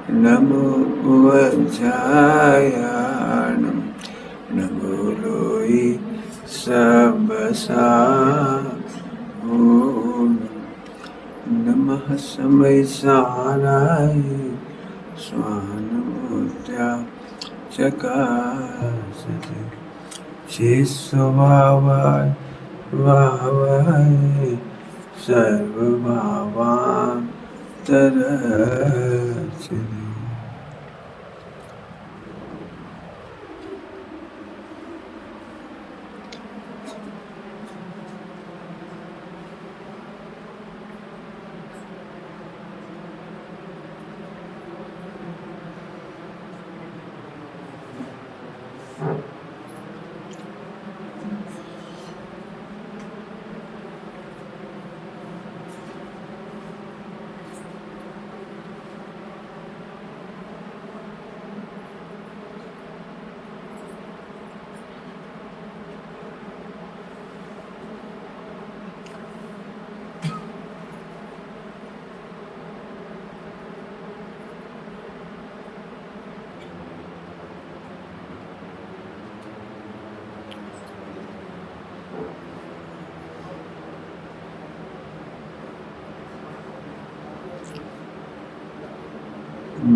नमो वज्रायाणं नमो लोई सबसा ओम नमः समय साराय स्वानमूर्त्या चकासते शेषभावाय भावाय सर्वभावान् तरचते।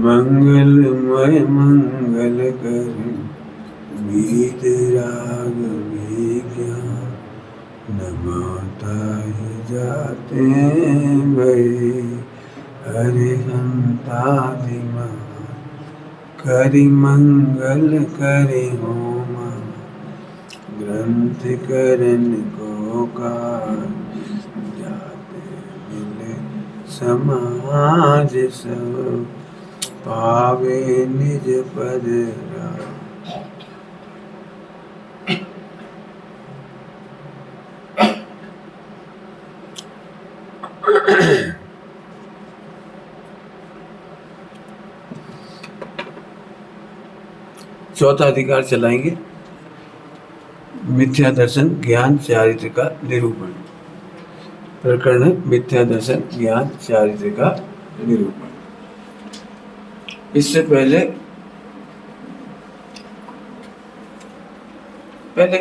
मंगलमय मंगल कर वीत राग विज्ञान नमाता ही जाते भय हरे संतादिमा करि मंगल करे होम ग्रंथ करन को कार जाते मिले समाज सब पावे निज पद राज। चौथा अधिकार चलाएंगे, मिथ्या दर्शन ज्ञान चारित्र का निरूपण। प्रकरण मिथ्या दर्शन ज्ञान चारित्र का निरूपण। इससे पहले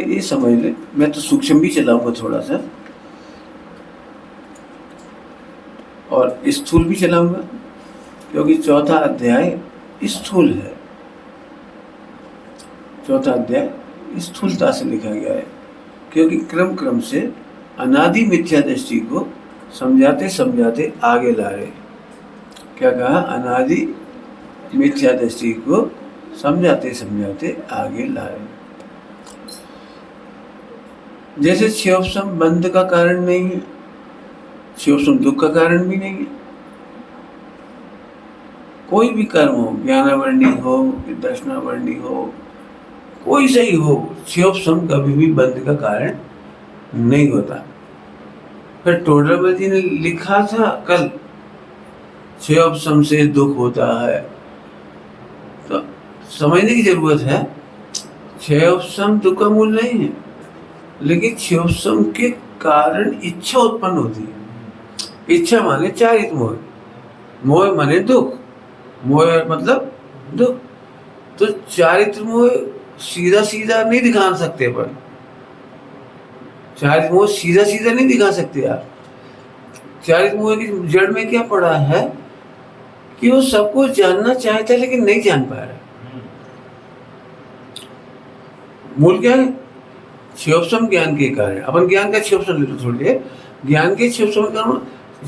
ये समझ ले, मैं तो सूक्ष्म भी चलाऊंगा थोड़ा सा और स्थूल भी चलाऊंगा, क्योंकि चौथा अध्याय स्थूल है। चौथा अध्याय स्थूलता से लिखा गया है, क्योंकि क्रम क्रम से अनादि मिथ्या दृष्टि को समझाते समझाते आगे ला रहे। क्या कहा? अनादि मिथ्या दृष्टि को समझाते समझाते आगे ला रहे। जैसे क्षयोपशम बंध का कारण नहीं है, क्षयोपशम दुख का कारण भी नहीं है। कोई भी कर्म हो, ज्ञानावरणी हो, दर्शनावरणी हो, कोई सही हो, क्षयोपशम कभी भी बंध का कारण नहीं होता। फिर टोडरमल जी ने लिखा था कल, क्षयोपशम से दुख होता है, तो समझने की जरूरत है। क्षयोपशम दुख का मूल नहीं है, लेकिन क्षयोपशम के कारण इच्छा उत्पन्न होती है। इच्छा माने चारित्र मोह, मोह माने दुख, मोह मतलब दुख। तो चारित्र मोह सीधा सीधा नहीं दिखा सकते, पर चारित्र मोह सीधा सीधा नहीं दिखा सकते आप। चारित्र मोह की जड़ में क्या पड़ा है कि वो सबको जानना चाहता है लेकिन नहीं जान पा रहा। मूल क्या है? क्षयोपशम ज्ञान के कारण। अपन ज्ञान का क्षयोपशम ले लो थोड़ी देर। ज्ञान के क्षयोपशम का कारण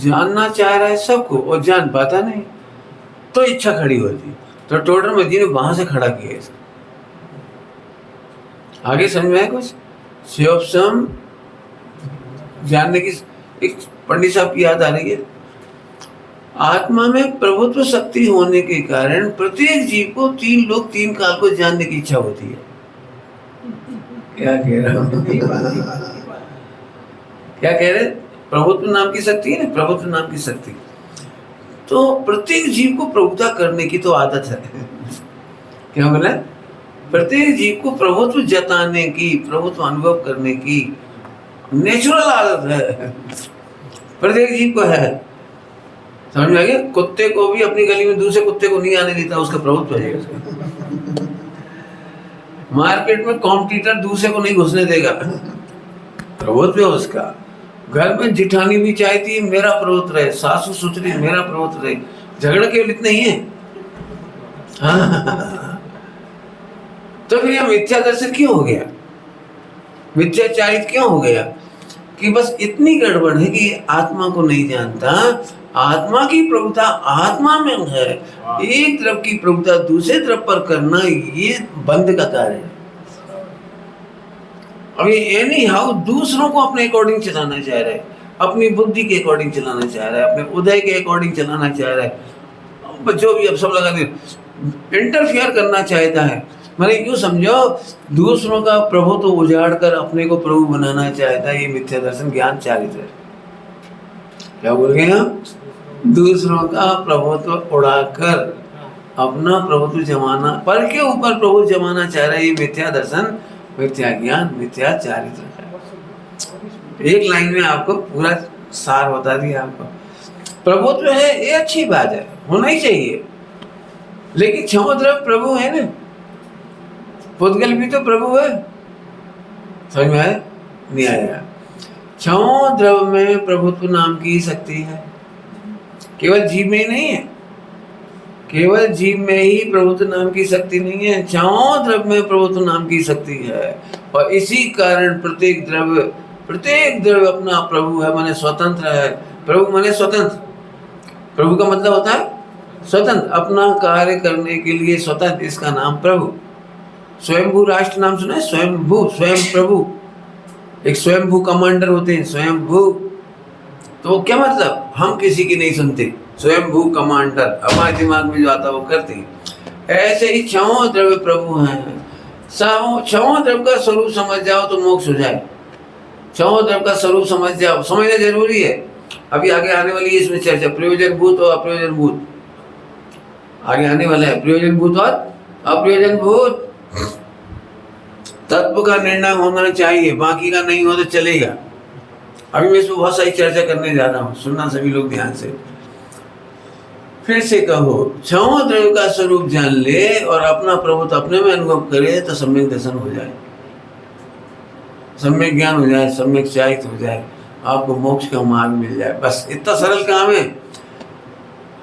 जानना चाह रहा है सबको और जान पाता नहीं, तो इच्छा खड़ी होती। तो टोडरमल जी ने वहां से खड़ा किया इसको। आगे समझ में आया कुछ? क्षयोपशम जानने की एक पंडित साहब की याद आ रही है। आत्मा में प्रभुत्व शक्ति होने के कारण प्रत्येक जीव को तीन लोक तीन काल को जानने की इच्छा होती है। क्या कह रहा हूं? क्या कह रहे? प्रभुत्व नाम की शक्ति है ना, प्रभुत्व नाम की शक्ति। तो प्रत्येक जीव को प्रभुता करने की तो आदत है। क्या बोला? प्रत्येक जीव को प्रभुत्व जताने की, प्रभुत्व अनुभव करने की नेचुरल आदत है, प्रत्येक जीव को है। समझ में आ गया? कुत्ते को भी अपनी गली में दूसरे कुत्ते को नहीं आने देता, उसका प्रभुत्व है उसका। मार्केट में कॉम्पिटिटर दूसरे को नहीं घुसने देगा, प्रभुत्व है उसका। घर में जिठानी भी चाहती है मेरा प्रभुत्व रहे, सासू ससुरी मेरा प्रभुत्व रहे, झगड़ा केवल इतना ही है। हाँ। तो फिर यह मिथ्या दर्शन क्यों हो गया, मिथ्याचारित क्यों हो गया? कि बस इतनी गड़बड़ है कि आत्मा को नहीं जानता, आत्मा की प्रभुता आत्मा में है, एक तरफ की प्रभुता दूसरे तरफ पर करना ये बंद का कार्य है। अभी एनी हाउ दूसरों को अपने अकॉर्डिंग चलाना चाह रहा है, अपनी बुद्धि के अकॉर्डिंग चलाना चाह रहा है, अपने उदय के अकॉर्डिंग चलाना चाह रहा है, जो भी अब सब लगा इंटरफियर करना चाहता है। मैंने यूँ समझो, दूसरों का प्रभु तो उजाड़ कर अपने को प्रभु बनाना चाहता है, ये मिथ्या दर्शन ज्ञान चारित्र है। क्या बोल गए हम? दूसरों का प्रभुत्व उड़ाकर अपना प्रभुत्व जमाना, पर के ऊपर प्रभु जमाना चाह रहा है, ये मिथ्या दर्शन, मिथ्या ज्ञान, मिथ्या चारित्र है। एक लाइन में आपको पूरा सार बता दिया आपको। प्रभुत्व है ये अच्छी बात है, होना ही चाहिए, लेकिन क्षमद्रव्य प्रभु है ना, पुद्गल भी तो प्रभु है। समझ में आया? नहीं आया? क्षमद्रव्य में प्रभुत्व नाम की शक्ति है, केवल जीव में ही नहीं है, केवल जीव में ही प्रभुत्व नाम की शक्ति नहीं है, क्षमद्रव्य में प्रभुत्व नाम की शक्ति है। और इसी कारण प्रत्येक द्रव्य अपना प्रभु है, माने स्वतंत्र है। प्रभु माने स्वतंत्र, प्रभु का मतलब होता है स्वतंत्र, अपना कार्य करने के लिए स्वतंत्र, इसका नाम प्रभु। स्वयंभू राष्ट्र नाम सुना है? स्वयंभू, स्वयं प्रभु। एक स्वयंभू कमांडर होते हैं, स्वयंभू। तो क्या मतलब? हम किसी की नहीं सुनते, स्वयंभू कमांडर, हमारे दिमाग में जो आता है वो करते हैं। ऐसे ही क्षमो द्रव्य प्रभु हैं। क्षमो द्रव्य का स्वरूप समझ जाओ तो मोक्ष हो जाए। क्षमो द्रव्य का स्वरूप समझ जाओ, समझना जरूरी है। अभी आगे आने वाली है इसमें चर्चा, प्रयोजन भूत और अप्रयोजन भूत आगे आने वाला है। प्रयोजन भूत और अप्रयोजन भूत तत्व का निर्णय होना चाहिए, बाकी का नहीं हो तो चलेगा। अभी मैं इसमें बहुत सारी चर्चा करने जा रहा हूँ, सुनना सभी लोग ध्यान से। फिर से कहो, क्षमो द्रव्य का स्वरूप जान ले और अपना प्रभुत्व अपने में अनुभव करे तो सम्यक दर्शन हो जाए, सम्यक ज्ञान हो जाए, सम्यक चारित्र हो जाए, आपको मोक्ष का मार्ग मिल जाए। बस इतना सरल काम है।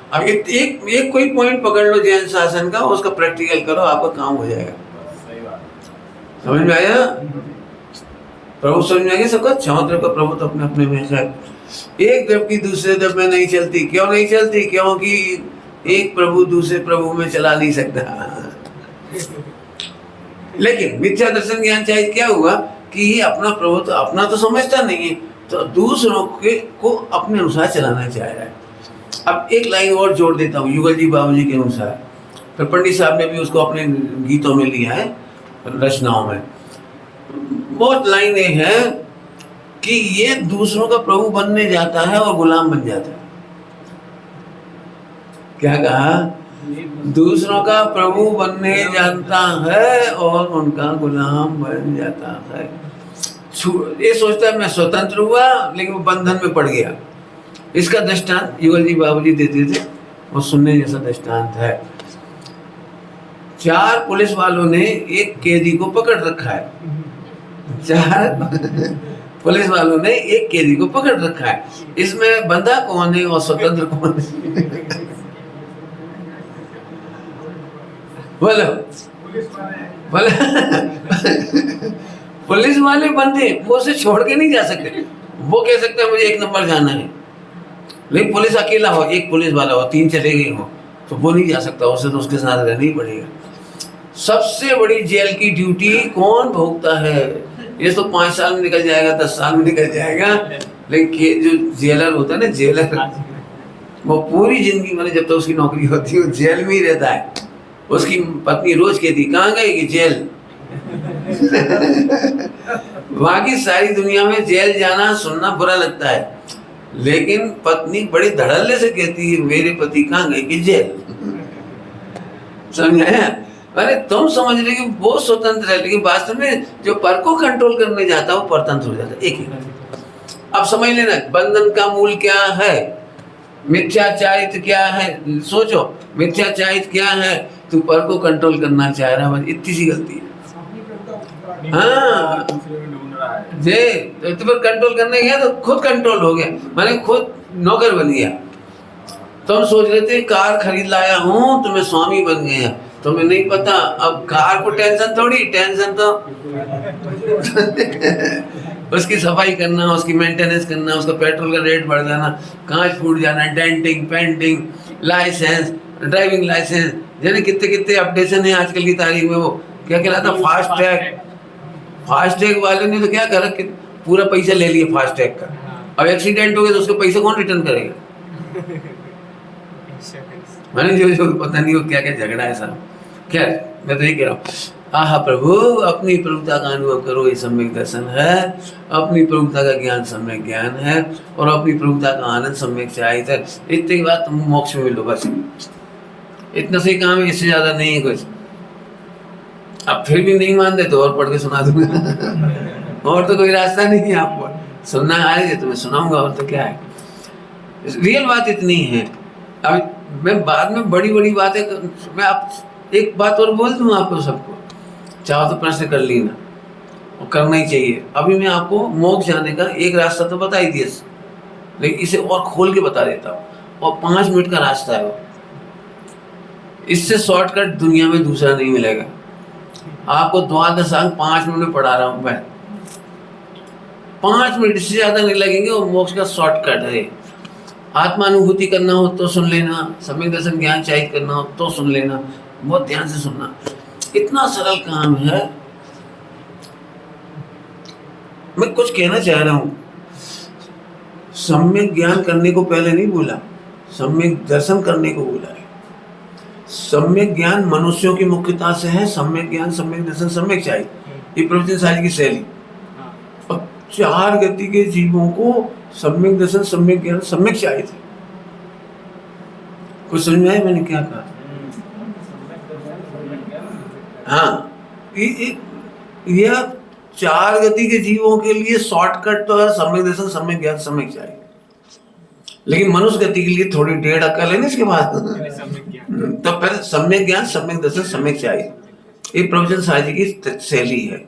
अब एक कोई पॉइंट पकड़ लो जैन शासन का, उसका प्रैक्टिकल करो, आपका काम हो जाएगा। समझ में आया? प्रभु समझ में आ गया सबका? क्षमद्रव्य का प्रभु तो अपने अपने में है। एक द्रव्य की दूसरे द्रव्य में नहीं चलती। क्यों नहीं चलती? क्योंकि एक प्रभु दूसरे प्रभु में चला नहीं सकता। लेकिन मिथ्या दर्शन ज्ञान चाहिए क्या हुआ कि ये अपना प्रभु तो अपना तो समझता नहीं है, तो दूसरों के को अपने अनुसार चलाना चाह रहा है। अब एक लाइन और जोड़ देता हूँ युगल जी बाबूजी के अनुसार, फिर पंडित साहब ने भी उसको अपने गीतों में लिया है, रचनाओं में। बहुत लाइनें हैं कि ये दूसरों का प्रभु बनने जाता है और गुलाम बन जाता है। क्या कहा? दूसरों का प्रभु बनने जाता है और उनका गुलाम बन जाता है। ये सोचता है मैं स्वतंत्र हुआ, लेकिन वो बंधन में पड़ गया। इसका दृष्टांत युगल जी बाबूजी देते थे, वो सुनने जैसा दृष्टांत है। 4 पुलिस वालों ने एक कैदी को पकड़ रखा है। 4 पुलिस वालों ने एक कैदी को पकड़ रखा है। इसमें बंधा कौन है और स्वतंत्र कौन है? बोलो बोलो। पुलिस वाले बंदे वो उसे छोड़ के नहीं जा सकते। वो कह सकते हैं मुझे 1 नंबर जाना है, लेकिन पुलिस अकेला हो, एक पुलिस वाला हो, 3 चले गए हो, तो वो नहीं जा सकता, उसे तो उसके साथ रहना ही पड़ेगा। सबसे बड़ी जेल की ड्यूटी कौन भोगता है? ये तो 5 साल में निकल जाएगा, 10 साल में निकल जाएगा, लेकिन जो जेलर होता है ना, जेलर, वो पूरी जिंदगी मैंने जब तक उसकी नौकरी होती है वो जेल में ही रहता है। उसकी पत्नी रोज कहती कहाँ गई कि जेल। बाकी सारी दुनिया में जेल जाना सुनना बुरा लगता है, लेकिन पत्नी बड़ी धड़ल्ले से कहती है मेरे पति कहाँ गए कि जेल। समझे? अरे तुम समझ रहे कि वो स्वतंत्र है, लेकिन वास्तव में जो पर को कंट्रोल करने जाता है वो परतंत्र हो जाता है। एक ही अब समझ लेना बंधन का मूल क्या है? मिथ्याचारित क्या है, सोचो मिथ्याचारित क्या है, तू पर को कंट्रोल करना चाह रहा है, बस इतनी सी गलती है। हाँ जे तो पर कंट्रोल करने गया तो खुद कंट्रोल हो गया, मैंने खुद नौकर बन गया। तुम सोच रहे थे कार खरीद लाया हूँ तो मैं स्वामी बन गया, तुम्हें नहीं पता अब कार को टेंशन थोड़ी, टेंशन तो उसकी सफाई करना, उसकी मेंटेनेंस करना, उसका पेट्रोल का रेट बढ़ जाना, कांच फूट जाना, denting, painting, licence, driving licence, यानी कितने कितने अपडेशन है आजकल की तारीख में। वो क्या कहलाता, फास्ट टैग। फास्ट टैग वाले ने तो क्या करा कि पूरा पैसा ले लिया फास्ट टैग का, अब एक्सीडेंट हो गया तो उसके पैसे कौन रिटर्न करेगा? मैंने जो पता नहीं वो क्या क्या झगड़ा है साहब। खैर मैं तो ये कह रहा हूँ, आहा प्रभु अपनी प्रभुता का अनुभव करो, ये सम्यक दर्शन है, अपनी प्रभुता का ज्ञान सम्यक ज्ञान है, और अपनी प्रभुता का आनंद सम्यक चाहिए है। इतनी बात तुम मोक्ष में मिलो, बस इतना सही काम है, इससे ज्यादा नहीं है कुछ। अब फिर भी नहीं मान दे तो और पढ़ के सुना दूंगा और तो कोई रास्ता नहीं है, आपको सुनना आए तो मैं सुनाऊंगा, और तो क्या है। रियल बात इतनी है। अब मैं बाद में बड़ी बड़ी बातें मैं आप एक बात और बोल दूं आपको सबको, चाहो तो प्रश्न कर लेना, और करना ही चाहिए। अभी मैं आपको मोक्ष जाने का एक रास्ता तो बता ही दिया, लेकिन इसे और खोल के बता देता हूँ, और 5 मिनट का रास्ता है वो, इससे शॉर्टकट दुनिया में दूसरा नहीं मिलेगा। आपको द्वादश अंग 5 मिनट में पढ़ा रहा हूँ मैं, 5 मिनट से ज्यादा नहीं लगेंगे, और मोक्ष का शॉर्टकट है। आत्मानुभूति करना हो तो सुन लेना, सम्यक दर्शन ज्ञान चाहिए करना हो तो सुन लेना, बहुत ध्यान से सुनना, इतना सरल काम है। मैं कुछ कहना चाह रहा हूं, सम्यक ज्ञान करने को पहले नहीं बोला, सम्यक दर्शन करने को बोला है। सम्यक ज्ञान मनुष्यों की मुख्यता से है, सम्यक ज्ञान सम्यक दर्शन सम्यक चाहिए, ये प्रवचन साज की शैली। और 4 गति के जीवों को सम्यक दर्शन सम्यक ज्ञान सम्यक चाहिए थे। कुछ समझ में आया मैंने क्या कहा? हाँ, यह 4 गति के जीवों के लिए शॉर्टकट तो है, सम्यक दर्शन सम्यक ज्ञान सम्यक चाहिए, लेकिन मनुष्य गति के लिए थोड़ी डेढ़ अक्ल है ना इसके बाद तो फिर सम्यक ज्ञान सम्यक दर्शन सम्यक चाहिए, ये प्रवचन साजी की शैली है।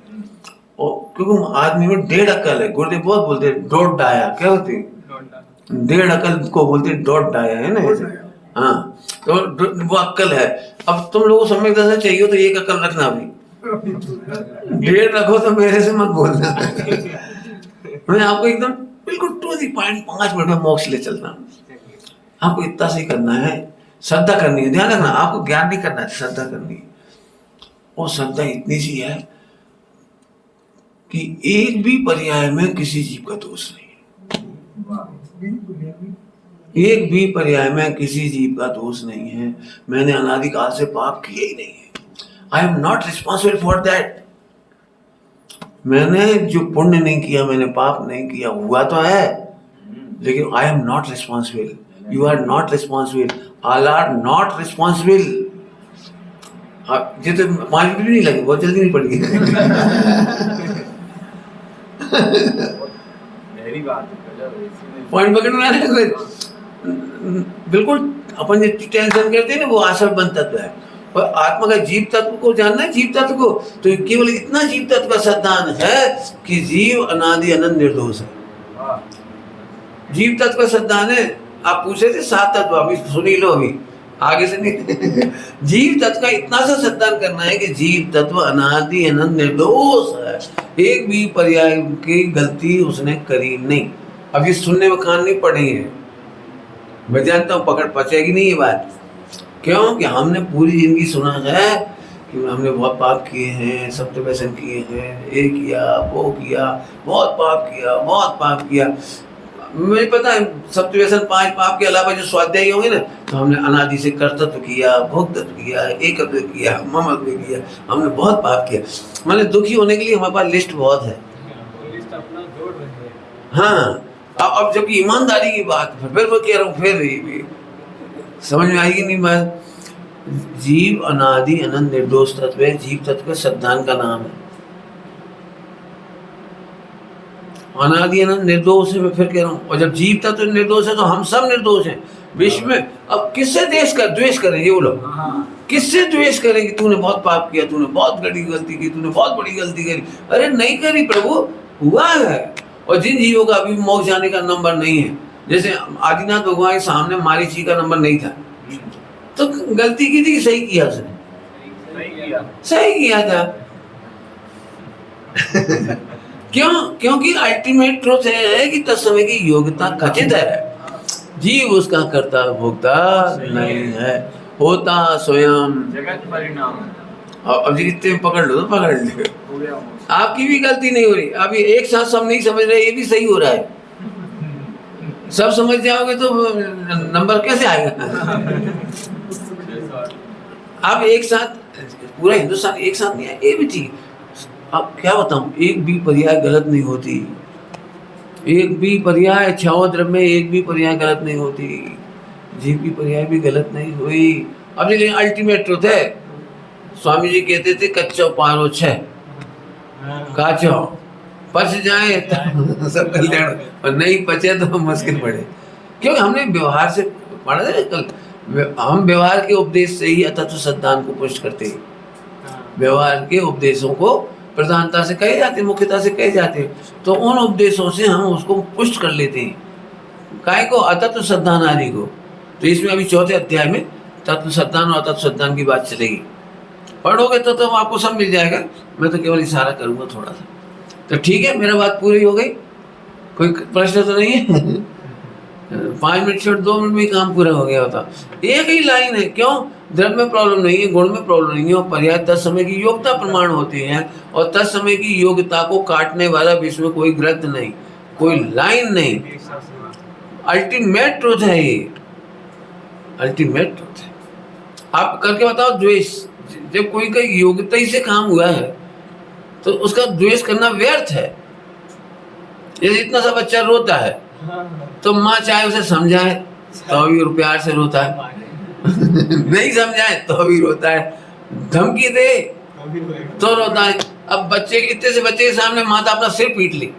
और क्योंकि आदमी में डेढ़ अक्ल है, गुरुदेव बहुत बोलते हैं डॉट डाया, क्या होती है? डेढ़ अक्ल को बोलते हैं डॉट डाया, है ना ऐसे। हाँ, तो वो अक्ल है। अब तुम लोगों को सम्यक दर्शन चाहिए तो एक अक्ल रखना, भी डेढ़ रखो तो मेरे से मत बोलना मैं आपको एकदम बिल्कुल टू दी पॉइंट 5 मिनट में मोक्ष ले चलता हूँ। आपको इतना सही करना है, श्रद्धा करनी है, ध्यान रखना, आपको ज्ञान नहीं करना है, श्रद्धा करनी है। और श्रद्धा इतनी सी है कि एक भी पर्याय में किसी जीव का दोष नहीं है, एक भी पर्याय में किसी जीव का दोष नहीं है। मैंने अनादिकाल से पाप किए ही नहीं है, आई am not responsible for that. मैंने जो पुण्य नहीं किया, मैंने पाप नहीं किया, हुआ तो है, लेकिन I am not responsible, you are not responsible, all are not responsible. ये तो 5 मिनट भी नहीं लगे, बहुत जल्दी नहीं पड़ गई पॉइंट पकड़ में आ रहा है बिल्कुल। अपन जो टेंशन करते हैं ना, वो आसर बन तत्व है, और आत्मा का जीव तत्व को जानना है, जीव तत्व को तो केवल इतना जीव तत्व का सिद्धांत है कि जीव अनादि अनंत निर्दोष है। जीव तत्व का सिद्धांत है। आप पूछे थे 7 तत्व, अभी सुनी लो, अभी आगे से नहीं जीव तत्व का इतना सा सिद्धांत करना है कि जीव तत्व अनादि अनंत निर्दोष है, एक भी पर्याय की गलती उसने करी नहीं। अब ये सुनने में कान नहीं पड़ेंगे, मैं जानता हूँ पकड़ पचेगी नहीं ये बात। क्यों कि हमने पूरी जिंदगी सुना है कि हमने बहुत पाप किए हैं, सत्य व्यसन किए हैं, ये किया वो किया, बहुत पाप किया, बहुत पाप किया। मुझे पता है सत्य व्यसन 5 पाप के अलावा जो स्वाध्यायी होंगे ना, तो हमने अनादि से कर्तव्य किया, भोक्तत्व किया, एकत्व किया, ममत्व किया, हमने बहुत पाप किया। मैंने दुखी होने के लिए हमारे पास लिस्ट बहुत है। हाँ, अब जब ईमानदारी की बात, फिर मैं कह रहा हूँ, फिर समझ में आएगी नहीं बात। जीव अनादि अनंत निर्दोष तत्व है, जीव तत्व का सिद्धांत का नाम है। अनादि अनंत निर्दोष है, मैं फिर कह रहा हूँ। और जब जीव तत्व निर्दोष है तो हम सब निर्दोष हैं। विश्व में। अब किससे द्वेष करें, ये बोलो, किससे द्वेष करें कि तूने बहुत पाप किया, तूने बहुत बड़ी गलती की, तूने बहुत बड़ी गलती करी? अरे नहीं करी प्रभु, हुआ है। और जिन जीवों का अभी मोक्ष जाने का नंबर नहीं है, जैसे आदिनाथ भगवान के सामने मारीची का नंबर नहीं था, तो गलती की थी कि सही किया उसने? सही किया था। क्यों? क्योंकि अल्टीमेट ट्रुथ है कि तत्समय की योग्यता खचित है, जीव उसका कर्ता भोक्ता नहीं है, होता स्वयं जगत परिणाम। अब जितने पकड़ लो तो पकड़ ले, आपकी भी गलती नहीं हो रही। अभी एक साथ सब नहीं समझ रहे, ये भी सही हो रहा है। सब समझ जाओगे तो नंबर कैसे आएगा? अब एक साथ पूरा हिंदुस्तान एक साथ नहीं आया, ये भी ठीक। अब क्या बताऊं, एक भी पर्याय गलत नहीं होती, एक भी पर्याय छाओ द्रव्य में एक भी पर्याय गलत नहीं होती, जीव की पर्याय भी गलत नहीं हुई। अब लेकिन अल्टीमेट ट्रुथ है, स्वामी जी कहते थे कच्चो पारो छह काचो पच जाए तो सब कल्याण, और नहीं पचे तो मुश्किल पड़े। क्योंकि हमने व्यवहार से पढ़ा था कल, हम व्यवहार के उपदेश से ही अतत्व सिद्धांत को पुष्ट करते हैं। व्यवहार के उपदेशों को प्रधानता से कहे जाते, मुख्यता से कहे जाते, तो उन उपदेशों से हम उसको पुष्ट कर लेते हैं। काय को? अतत्व सिद्धांत आदि को। तो इसमें अभी चौथे अध्याय में तत्व सिद्धांत और अतत्व सिद्धांत की बात चलेगी। पढ़ोगे तो आपको सब मिल जाएगा, मैं तो केवल इशारा करूंगा थोड़ा सा। तो ठीक है, मेरा बात पूरी हो गई, कोई प्रश्न तो नहीं है? 5 मिनट छोड़ 2 मिनट में काम पूरा हो गया होता। एक ही लाइन है, क्यों? द्रव्य में प्रॉब्लम नहीं है, गुण में प्रॉब्लम नहीं है, और पर्याय तत्समय की योग्यता प्रमाण होती है, और तत्समय की योग्यता को काटने वाला विश्व में कोई ग्रंथ नहीं, कोई लाइन नहीं। अल्टीमेट ट्रुथ है ये, अल्टीमेट ट्रुथ है। आप करके बताओ द्वेष, जब कोई का योग्यता ही से काम हुआ है तो उसका द्वेष करना व्यर्थ है। जैसे इतना सा बच्चा रोता है तो माँ चाहे उसे समझाए तो भी प्यार से रोता है, नहीं समझाए तो भी रोता है, धमकी दे तो रोता है। अब बच्चे इतने से बच्चे के सामने माता अपना सिर पीट ली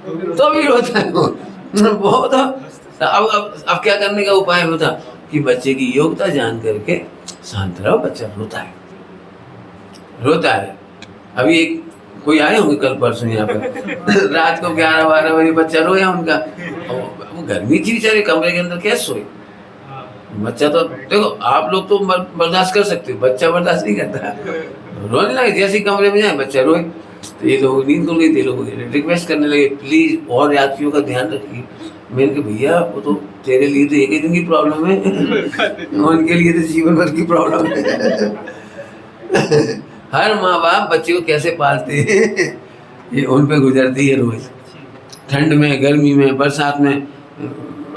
तो भी रोता है वो तो। अब क्या करने का उपाय होता कि बच्चे की योग्यता जान करके शांत रहो, बच्चा रोता है, रोता है। अभी एक कोई आए होंगे कल परसों यहाँ पे रात को 11-12 बजे बच्चा रोया उनका, वो गर्मी थी बेचारे, कमरे के अंदर कैसे सोए बच्चा? तो देखो आप लोग तो बर्दाश्त कर सकते हो, बच्चा बर्दाश्त नहीं करता, रोने लगे। जैसे ही कमरे में जाए बच्चा रोए, तो ये लोग नींद खुल गई, ये लोग रिक्वेस्ट करने लगे प्लीज और यात्रियों का ध्यान रखिए। मैंने कहा भैया वो तो तेरे लिए तो एक ही दिन की प्रॉब्लम है, उनके लिए तो जीवन भर की प्रॉब्लम है। हर माँ बाप बच्चे को कैसे पालते हैं ये उन पे गुजरती है रोज, ठंड में, गर्मी में, बरसात में।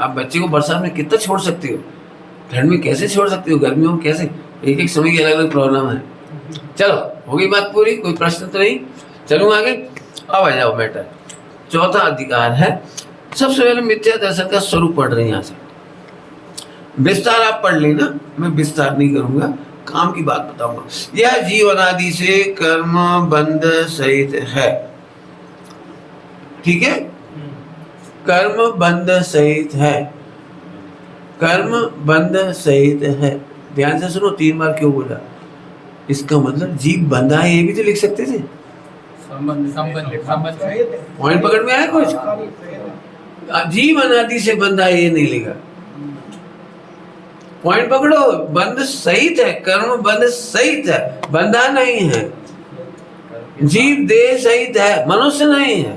आप बच्चे को बरसात में कितना छोड़ सकते हो, ठंड में कैसे छोड़ सकते हो, गर्मियों में कैसे? एक एक समय की अलग अलग प्रॉब्लम है। चलो हो गई बात पूरी, कोई प्रश्न तो नहीं? चलूँ आगे, अब आ जाओ मैटर। चौथा अधिकार है, सबसे पहले मिथ्या दर्शन का स्वरूप पढ़ रहे हैं यहाँ से। विस्तार आप पढ़ लेना, मैं विस्तार नहीं करूंगा, काम की बात बताऊंगा। यह जीवन आदि से कर्म बंध सहित है, ठीक है? कर्म बंध सहित है, कर्म बंध सहित है। ध्यान से सुनो, 3 बार क्यों बोला? इसका मतलब जीव बंधा है, ये भी तो लिख सकते थे। पॉइंट पकड़ में आया कुछ? जीव अनादि से बंधा है, ये नहीं लिखा। पॉइंट पकड़ो, बंध सहित है, कर्म बंध सहित है, बंधा नहीं है। जीव देह सहित है, मनुष्य नहीं है।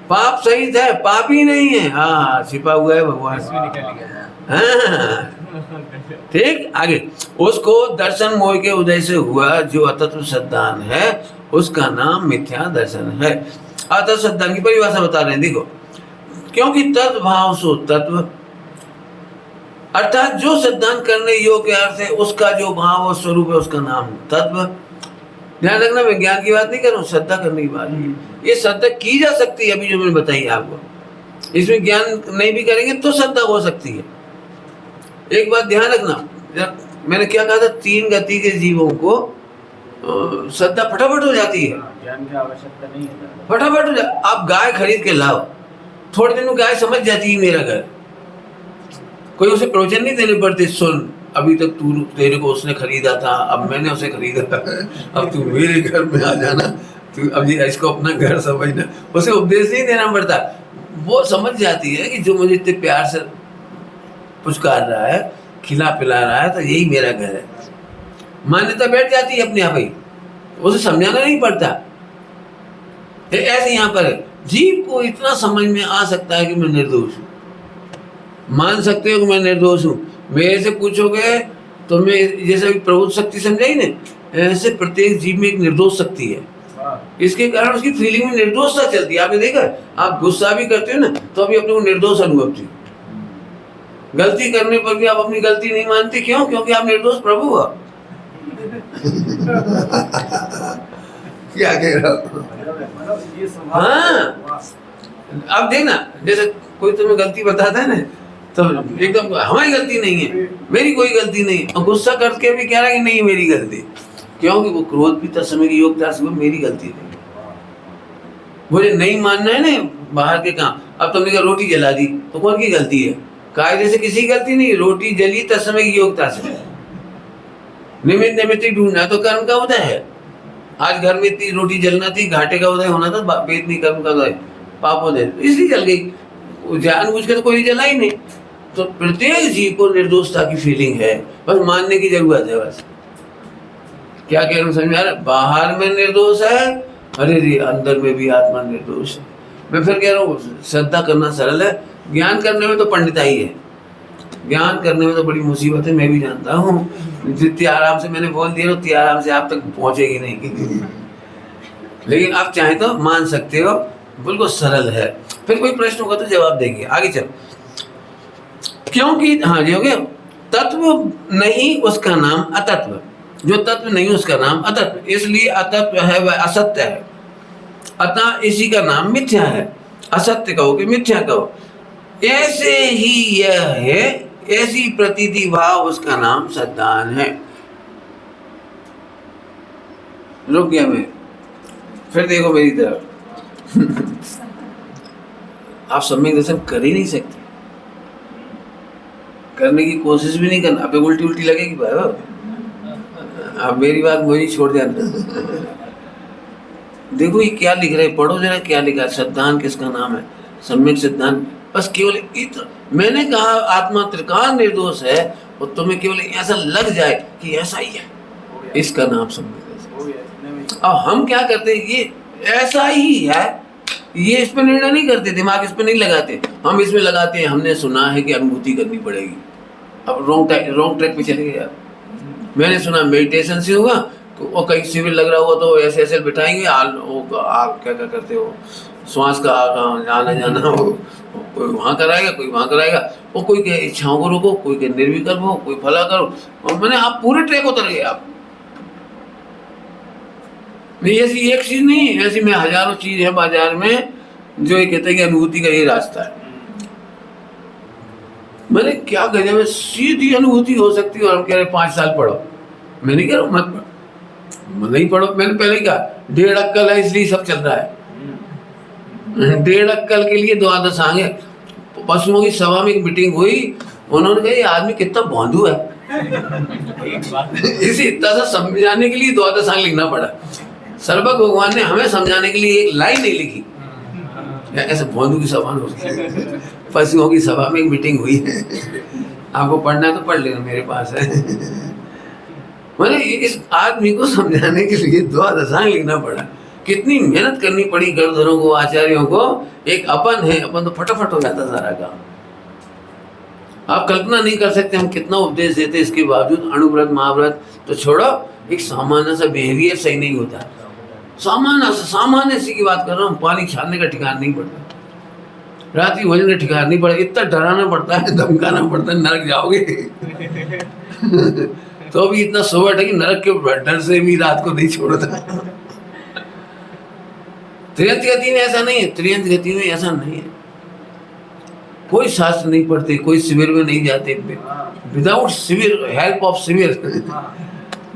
पाप सहित है, पापी नहीं है। हाँ, छिपा हुआ है भगवान। हाँ ठीक, आगे। उसको दर्शन मोह के उदय से हुआ जो अतत्व सिद्धांत है, उसका नाम मिथ्या दर्शन है। अतत्व सिद्धांत की परिभाषा बता रहे हैं, देखो। क्योंकि तद्भाव सो तत्व, अर्थात जो सिद्धांत करने योग्य अर्थ है उसका जो भाव और स्वरूप है उसका नाम तत्व। ध्यान रखना, मैं ज्ञान की बात नहीं कर रहा हूँ, श्रद्धा करने की बात है। ये श्रद्धा की जा सकती है, अभी जो मैंने बताई आपको, इसमें ज्ञान नहीं भी करेंगे तो श्रद्धा हो सकती है। एक बात ध्यान रखना, मैंने क्या कहा था, 3 गति के जीवों को श्रद्धा फटाफट हो जाती है, ज्ञान की आवश्यकता नहीं है, फटाफट हो जाती। आप गाय खरीद के लाओ, थोड़े दिन में गाय समझ जाती है मेरा घर, कोई उसे प्रवचन नहीं देने पड़ते, सुन अभी तक तू तेरे को उसने खरीदा था, अब मैंने उसे खरीदा, अब तू मेरे घर में आ जाना, तू अब ये इसको अपना घर समझना, उसे उपदेश नहीं देना पड़ता। वो समझ जाती है कि जो मुझे इतने प्यार से पुचकार रहा है, खिला पिला रहा है, तो यही मेरा घर है। मान्यता बैठ जाती है अपने आप ही, उसे समझाना नहीं पड़ता। ऐसे यहाँ पर है, जीव को इतना समझ में आ सकता है कि मैं निर्दोष हूँ, मान सकते हो कि मैं निर्दोष हूँ। मेरे से पूछोगे तो मैं जैसे प्रभु शक्ति समझाई ने, ऐसे प्रत्येक जीव में एक निर्दोष शक्ति है। इसके कारण उसकी फीलिंग में निर्दोषता चलती है। आपने देखा, आप गुस्सा भी करते हो ना तो अभी अपने को निर्दोष अनुभव थी। गलती करने पर भी आप अपनी गलती नहीं मानते, क्यों? क्योंकि आप निर्दोष प्रभु हो। क्या कह रहा हूँ? हाँ, अब देखना, जैसे कोई तुम्हें गलती बताता है ना तो एकदम हमारी गलती नहीं है, मेरी कोई गलती नहीं है, और गुस्सा करके भी कह रहा है कि नहीं मेरी गलती, क्योंकि वो क्रोध भी तत्समय की योग्यता से, वो मेरी गलती नहीं। मुझे नहीं मानना है ना बाहर के काम। अब तुमने कहा रोटी जला दी तो कौन की गलती है? कायदे से किसी की गलती नहीं, रोटी जली तत्समय की योग्यता से। निमित्त निमित्त ढूंढना तो कर्म का उदय है। आज घर में इतनी रोटी जलना थी, घाटे का उदय होना था, वेद नहीं कर्म का उदय, पापोदय, इसलिए जल गई। जानबूझ के तो कोई जला ही नहीं। तो प्रत्येक जीव को निर्दोषता की फीलिंग है, बस मानने की जरूरत है। बस क्या कह रहा हूँ, समझ में आ रहा है? बाहर में निर्दोष है, अरे रे अंदर में भी आत्मा निर्दोष है। मैं फिर कह रहा हूँ, श्रद्धा करना सरल है, ज्ञान करने में तो पंडिताई है। ज्ञान करने में तो बड़ी मुसीबत है, मैं भी जानता हूँ। जितनी आराम से मैंने बोल दिया उतनी आराम से आप तक पहुँचेगी नहीं। लेकिन आप चाहें तो मान सकते हो, बिल्कुल सरल है। फिर कोई प्रश्न होगा तो जवाब देंगे। आगे चलो, क्योंकि हाँ जी हो गया, तत्व नहीं उसका नाम अतत्व, जो तत्व नहीं उसका नाम अतत्व, इसलिए अतत्व है वह असत्य है, अतः इसी का नाम मिथ्या है। असत्य कहो कि मिथ्या कहो, ऐसे ही यह है, ऐसी प्रतीति भाव उसका नाम सद्दान है। रुक गया मैं, फिर देखो मेरी तरफ। आप सम्यक दर्शन कर ही नहीं सकते, करने की कोशिश भी नहीं करना, अब उल्टी उल्टी लगेगी भाई। अब मेरी बात मुझे छोड़ देना। देखो ये क्या लिख रहे, पढ़ो जरा क्या लिखा है। सद्दान किसका नाम है? सम्यक सिद्धांत। बस केवल मैंने कहा आत्मा त्रिकाल निर्दोष है, और तुम्हें केवल ऐसा लग जाए कि ऐसा ही है, इसका नाम सम्यक। अब हम क्या करते हैं, ये ऐसा ही है, ये इस पर निर्णय नहीं करते, दिमाग इस पर नहीं लगाते, हम इसमें लगाते हैं हमने सुना है कि अनुभूति करनी पड़ेगी। अब रॉन्ग ट्रैक पे चले गए। मैंने सुना मेडिटेशन से होगा, और कहीं शिविर लग रहा हुआ तो ऐसे ऐसे बिठाएंगे, आप क्या क्या करते हो, श्वास का आना जाना हो, कोई वहाँ कराएगा कोई वहाँ कराएगा, और कोई के इच्छाओं को रोको, कोई के निर्विकल्प हो, कोई फला करो, और मैंने आप पूरे ट्रैक उतर गए। आप नहीं, ऐसी एक चीज नहीं है, ऐसी में हजारों चीज है बाजार में जो ये कहते हैं कि अनुभूति का ये रास्ता है। मैंने क्या गजब है, सीधी अनुभूति हो सकती है, और हम कह रहे 5 साल पढ़ो। मैं नहीं कह रहा हूँ मत पढ़ो, नहीं पढ़ो, मैंने पहले ही कहा 1.5 अक्कल है इसलिए सब चल रहा है। 1.5 अक्कल के लिए द्वादश आंगे। पशुओं की सभा में एक मीटिंग हुई, उन्होंने कहा ये आदमी कितना भोंदू है। इसे इतना सा समझाने के लिए द्वादश आंग लिखना पड़ा। सर्वज्ञ भगवान ने हमें समझाने के लिए एक लाइन नहीं लिखी। ऐसे भोंदू की सभा में, पशुओं की सभा में एक मीटिंग हुई है, आपको पढ़ना है तो पढ़ लेना, मेरे पास है। मैंने इस आदमी को समझाने के लिए द्वादशांग लिखना पड़ा। कितनी मेहनत करनी पड़ी गर्धरों को, आचार्यों को। एक अपन है, अपन तो फटाफट हो जाता सारा काम। आप कल्पना नहीं कर सकते हम कितना उपदेश देते, इसके बावजूद अणुव्रत महाव्रत तो छोड़ो, एक सामान्य सा बिहेवियर सही नहीं होता। सामान्य सी की बात कर रहा हूँ, पानी छानने का ठिकाना नहीं पड़ता, रात्रि भोजन का ठिकाना नहीं पड़ता, इतना डराना पड़ता है, धमकाना पड़ता है, नरक जाओगे। तो अभी इतना सोवट है कि नरक के डर से भी रात को नहीं छोड़ता। त्रियंत गति में ऐसा नहीं है, त्रियंत गति में ऐसा नहीं है। कोई शास्त्र नहीं पढ़ते, कोई शिविर में नहीं जाते, विदाउट शिविर, हेल्प ऑफ शिविर,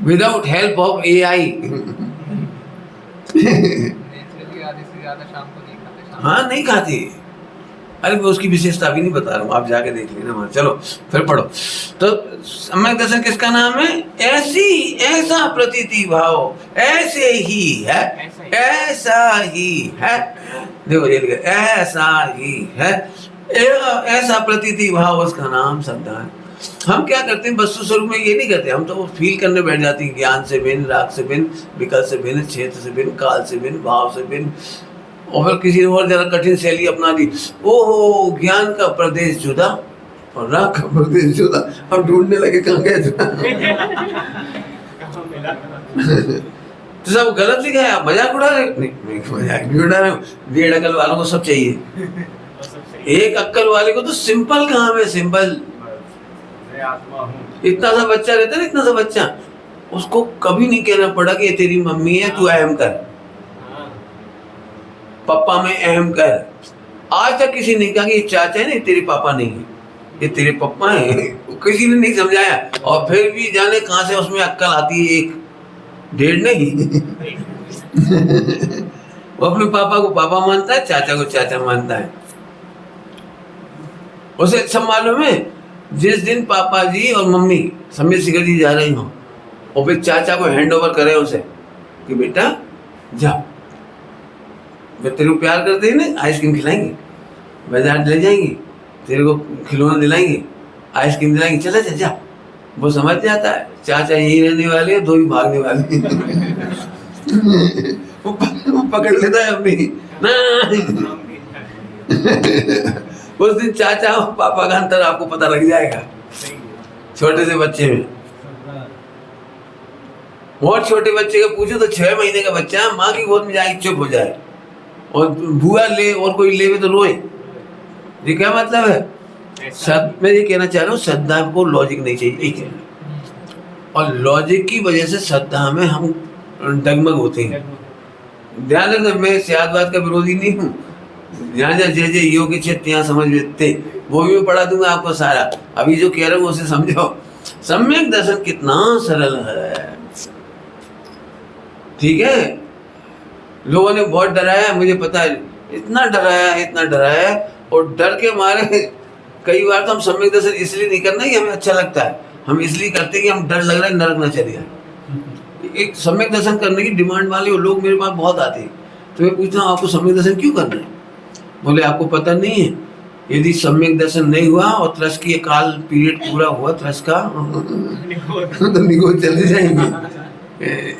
विदाउट हेल्प ऑफ AI। हाँ नहीं खाते, अरे मैं उसकी विशेषता भी नहीं बता रहा हूँ, आप जाके देख लेना वहाँ। चलो फिर पढ़ो। तो सम्यक दर्शन किसका नाम है? ऐसी, ऐसा प्रतीति भाव, ऐसे ही है, ऐसा ही है। देखो ये लिखा, ऐसा ही है, ऐसा प्रतीति भाव, उसका नाम श्रद्धा है। हम क्या करते हैं वस्तु स्वरूप में ये नहीं करते, हम तो फील करने बैठ जाते हैं, ज्ञान से भिन्न, राग से भिन्न, विकल्प से भिन्न, क्षेत्र से भिन्न, काल से भिन्न, भाव से भिन्न, और फिर किसी और जरा कठिन शैली अपना दी। ओहो, ज्ञान का प्रदेश जुदा और राग का प्रदेश जुदा। हम ढूंढने लगे कहाँ गया जुदा। तो सब गलत लिखा है, आप मजाक उड़ा रहे? नहीं, मजाक नहीं उड़ा रहे हूँ। 1.5 अकल वालों को सब चाहिए, 1 अक्कल वाले को तो सिंपल काम है, सिंपल। इतना सा बच्चा रहता है ना, इतना सा बच्चा, उसको कभी नहीं कहना पड़ा कि ये तेरी मम्मी है, तू अहम कर, पापा में अहम कर। आज तक किसी ने कहा कि ये चाचा है ना, ये तेरे पापा नहीं है, ये तेरे पापा है, किसी ने नहीं समझाया। और फिर भी जाने कहां से उसमें अक्कल आती है, 1 1.5 नहीं। वो अपने पापा को पापा मानता है, चाचा को चाचा मानता है। उसे सब मालूम है, जिस दिन पापा जी और मम्मी सम्यक शिखर जी जा रही हो और फिर चाचा को हैंड ओवर करे उसे कि बेटा जा, वे तेरे को प्यार करते हैं ना, आइसक्रीम खिलाएंगे, बाजार ले जाएंगे, तेरे को खिलौना दिलाएंगे, आइसक्रीम दिलाएंगे, चला जा जा। वो समझ जाता है चाचा यही रहने वाले हैं, 2 ही भागने वाले हैं। वो पकड़ लेता है अपनी ना। उस दिन चाचा और पापा का अंतर आपको पता लग जाएगा, छोटे से बच्चे में। और छोटे बच्चे का पूछो तो 6 महीने का बच्चा माँ की गोद में जाए चुप हो जाए, और बुआ ले और कोई ले तो रोए। ये क्या मतलब है? मैं ये कहना चाह रहा हूँ, श्रद्धा को लॉजिक नहीं चाहिए, यही कहना। और लॉजिक की वजह से श्रद्धा में हम डगमग होते हैं। ध्यान रखना, मैं सियादवाद का विरोधी नहीं हूँ। जहाँ जहाँ जय जय योग क्षेत्र यहाँ समझ लेते, वो भी मैं पढ़ा दूंगा आपको सारा। अभी जो कह रहा हूँ उसे समझो। सम्यक दर्शन कितना सरल है, ठीक है। लोगों ने बहुत डराया, मुझे पता है, इतना डराया, इतना डराया, और डर के मारे कई बार तो हम सम्यक दर्शन इसलिए नहीं करना कि हमें अच्छा लगता है, हम इसलिए करते हैं कि हम डर लग रहा है नरक न चले जाए। एक सम्यक दर्शन करने की डिमांड वाले लोग मेरे पास बहुत आते हैं, तो मैं पूछता हूँ आपको सम्यक दर्शन क्यों करना है? बोले आपको पता नहीं है, यदि सम्यक दर्शन नहीं हुआ और त्रस की काल पीरियड पूरा हुआ त्रस का तो निगो चले जाएंगे,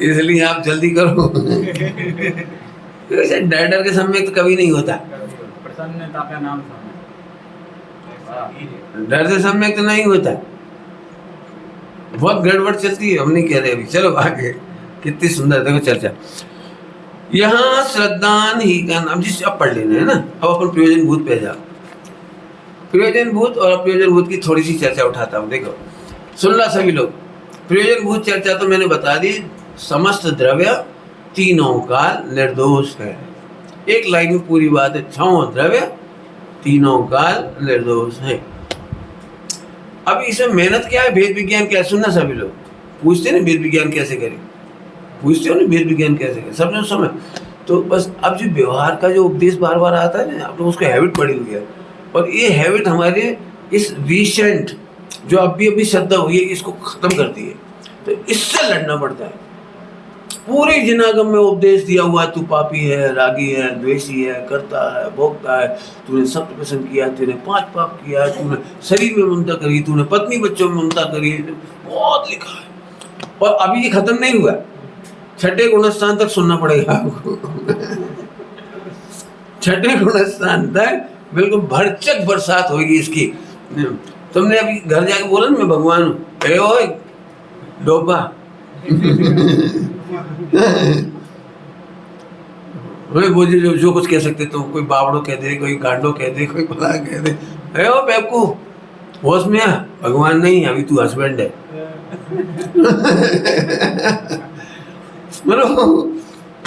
इसलिए आप जल्दी करो। डर डर के सम्यक तो कभी नहीं होता, प्रसन्नता का नाम डर से सम्यक तो नहीं होता, बहुत गड़बड़ चलती है। हम नहीं कह रहे अभी, चलो आगे। कितनी सुंदर देखो चर्चा। यहाँ श्रद्धान ही का नाम, जिस अब पढ़ लेना है ना। अब अपन प्रयोजन भूत पे जाओ। प्रयोजन भूत और अप्रयोजन भूत की थोड़ी सी चर्चा उठाता हूँ। देखो सुन ला सभी लोग, प्रयोजन भूत चर्चा तो मैंने बता दी, समस्त द्रव्य तीनों काल निर्दोष है। एक लाइन में पूरी बात है, 6 द्रव्य तीनों काल निर्दोष है। अब इसमें मेहनत क्या है, भेद विज्ञान क्या है? सुनना सभी लोग, पूछते ना भेद विज्ञान कैसे करें, पूछते हो ना भेद विज्ञान कैसे करें, समझो समय। तो बस अब जो व्यवहार का जो उपदेश बार बार आता है ना, अब तो उसका हैबिट पड़ी हुई है, और ये हैबिट हमारे इस रिसेंट जो अभी श्रद्धा हुई है इसको खत्म करती है। तो इससे लड़ना पड़ता है। पूरे जिनागम में उपदेश दिया हुआ है, तू पापी है, रागी है, द्वेषी है, करता है, भोगता है, तूने सत्य पसंद किया, तूने 5 पाप किया, तूने शरीर में ममता करी, तूने पत्नी बच्चों में ममता करी, बहुत लिखा है। और अभी ये खत्म नहीं हुआ, 6ठे गुणस्थान तक सुनना पड़ेगा आपको। 6ठे गुणस्थान तक बिल्कुल भरचक बरसात होगी इसकी। तुमने अभी घर जाके बोला ना मैं भगवान हूँ, ए ओए डोबा। वो जो कुछ कह सकते तुम, कोई बावड़ो कह दे, कोई गांडो कह दे, कोई भला कह दे, ए ओ बेवकूफ होश में आ, भगवान नहीं, अभी तू हस्बैंड है। मतलब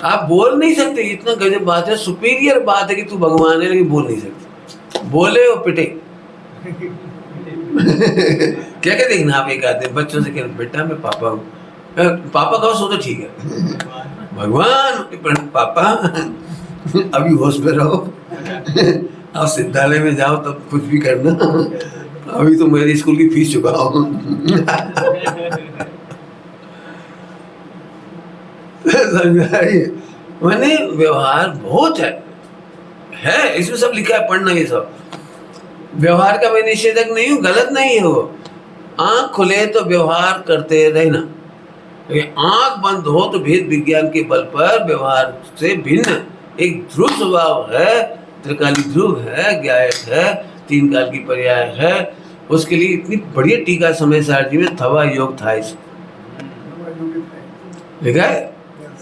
आप बोल नहीं सकते, इतना गजब बात है, सुपीरियर बात है कि तू भगवान है, लेकिन बोल नहीं सकते। बोले और पिटे। क्या कहते हैं ना आप, एक आते बच्चों से कहते बेटा मैं पापा हूँ, पापा कहो सो तो ठीक है, भगवान पापा अभी होश में रहो। अब सिद्धालय में जाओ तब कुछ भी करना, अभी तो मेरी स्कूल की फीस चुका हूँ। समझाइए, मैंने व्यवहार बहुत है इसमें सब लिखा है, पढ़ना ये सब। व्यवहार का मैं निषेधक नहीं हूँ, गलत नहीं है वो। आंख खुले तो व्यवहार करते रहना, आंख बंद हो तो भेद विज्ञान के बल पर व्यवहार से भिन्न एक ध्रुव स्वभाव है, त्रिकाली ध्रुव है, ज्ञायक है, तीन काल की पर्याय है। उसके लिए इतनी बढ़िया टीका समय सारजी में थवा योग थाय से लिखा है।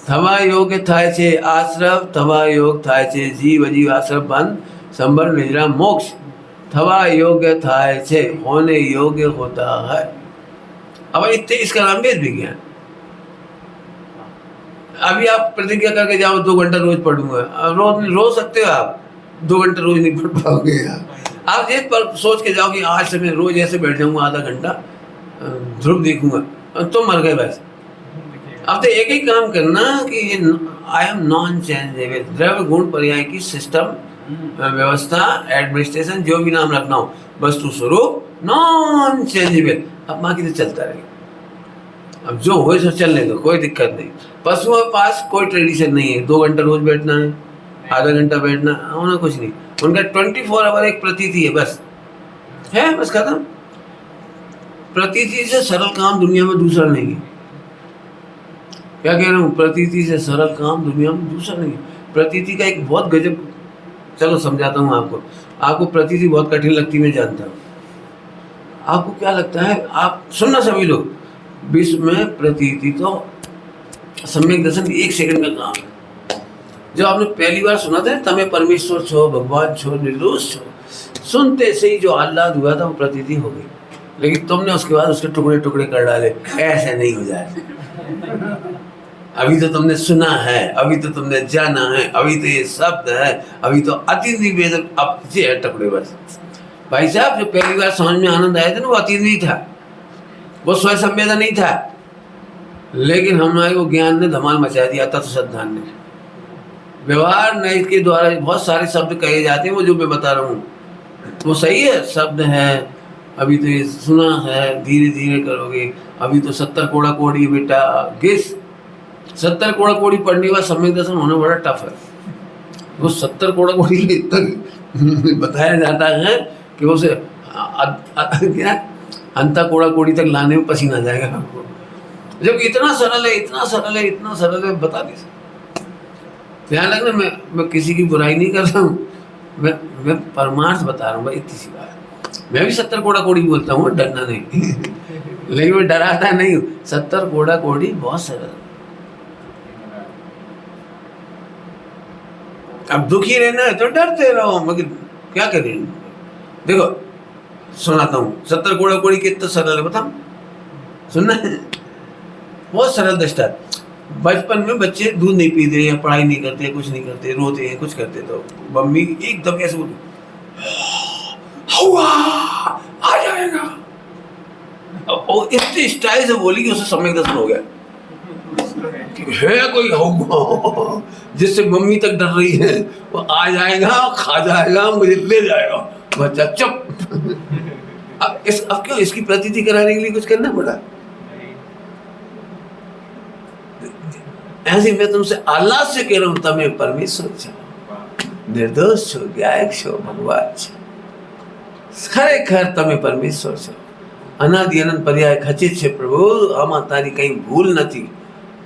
थवा योग थाय से आश्रव, थवा योग थाय से जीव अजीव आश्रव बंद संबर निजरा मोक्ष, थवा योग्य थाय से होने योग्य होता है। अब इतने इसका नाम वेद विज्ञान। अभी आप प्रतिज्ञा करके जाओ 2 घंटा रोज पढ़ूंगा, रोज रो सकते हो आप, 2 घंटे रोज नहीं पढ़ पाओगे यार। आप ये पर सोच के जाओ कि आज से मैं रोज ऐसे बैठ जाऊंगा आधा घंटा ध्रुव देखूंगा, तो मर गए बस। अब तो एक ही काम करना कि ये आई एम नॉन चेंजेबल, द्रव्य गुण पर्याय की सिस्टम व्यवस्था एडमिनिस्ट्रेशन जो भी नाम रखना हो, वस्तु स्वरूप नॉन चेंजेबल, अब बाकी तो चलता रहेगा। अब जो हो सो चलने दो, कोई दिक्कत नहीं। पशुओं के पास कोई ट्रेडिशन नहीं है 2 घंटा रोज बैठना है, आधा घंटा बैठना होना, कुछ नहीं। उनका 24 आवर एक प्रतीति है, बस है, बस खत्म। प्रतीति से सरल काम दुनिया में दूसरा नहीं है। क्या कह रहा हूँ? प्रतीति से सरल काम दुनिया में दूसरा नहीं है। प्रतीति का एक बहुत गजब, चलो समझाता हूँ आपको। आपको प्रतीति बहुत कठिन लगती, मैं जानता हूँ। आपको क्या लगता है, आप सुनना सभी लोग, विश्व में प्रतीति तो सम्यक दर्शन 1 सेकंड का काम है। जब आपने पहली बार सुना था तमें परमेश्वर छो, भगवान छो, निर्दोष छो, सुनते से ही जो आह्लाद हुआ था वो प्रतीति हो गई। लेकिन तुमने उसके बाद उसके टुकड़े टुकड़े कर डाले, ऐसे नहीं हो जाए। अभी तो तुमने सुना है, अभी तो तुमने जाना है, अभी तो ये शब्द है, अभी तो अति निवेदन, अब ये है टुकड़े बस। भाई साहब, जो पहली बार समझ में आनंद आया था ना, वो अति नहीं था, वो स्वयं संवेदन नहीं था, लेकिन हमारे वो ज्ञान ने धमाल मचा दिया, तत्व सद्धान ने। व्यवहार नय के द्वारा बहुत सारे शब्द कहे जाते हैं, वो जो मैं बता रहा हूँ वो सही है, शब्द है, अभी तो ये सुना है, धीरे धीरे करोगे, अभी तो 70 कोड़ा कोड़ी बेटा गिस। 70 कोड़ा कोड़ी पढ़ने के बाद सम्यक दर्शन होना बड़ा टफ है। वो 70 कोड़ा कोड़ी तक बताया जाता है कि उसे क्या अंता कोड़ा कोड़ी तक लाने में पसीना आ जाएगा आपको, जब इतना सरल है, इतना सरल है, इतना सरल है, बता नहीं सकते। ध्यान रखना, मैं किसी की बुराई नहीं कर रहा हूँ, मैं परमार्थ बता रहा हूँ भाई, इतनी सी बात। मैं भी 70 कोड़ा कोड़ी बोलता हूँ, डरना नहीं। लेकिन मैं डराता नहीं हूँ। 70 कोड़ा कोड़ी बहुत सरल। अब दुखी रहना है तो डरते रहो, मगर क्या करें। देखो सुनाता हूँ, 70 कोड़ा कोड़ी कितना सरल है बताओ, सुनना है, बहुत सरल दृष्टा। बचपन में बच्चे दूध नहीं पीते या पढ़ाई नहीं करते, कुछ नहीं करते, रोते हैं, कुछ करते, तो मम्मी एकदम ऐसे बोलती, हुआ आ जाएगा, और इतने स्टाइल से बोली कि उसे सम्यक दर्शन हो गया है कोई होगा जिससे मम्मी तक डर रही है, वो आ जाएगा, खा जाएगा, मुझे ले जाएगा। बच्चा चुप। अब क्यों इसकी प्रतीति कराने के लिए कुछ करना पड़ा? ऐसे मैं तुमसे आह्लाद से कह रहा हूं, तमें परमेश्वर छो, निर्दोष छो, ज्ञायक छो, भगवान छो, खरेखर तमें परमेश्वर छो, अनादि अनंत पर्याय खचित छे प्रभु, आमा तारी कहीं भूल नहीं।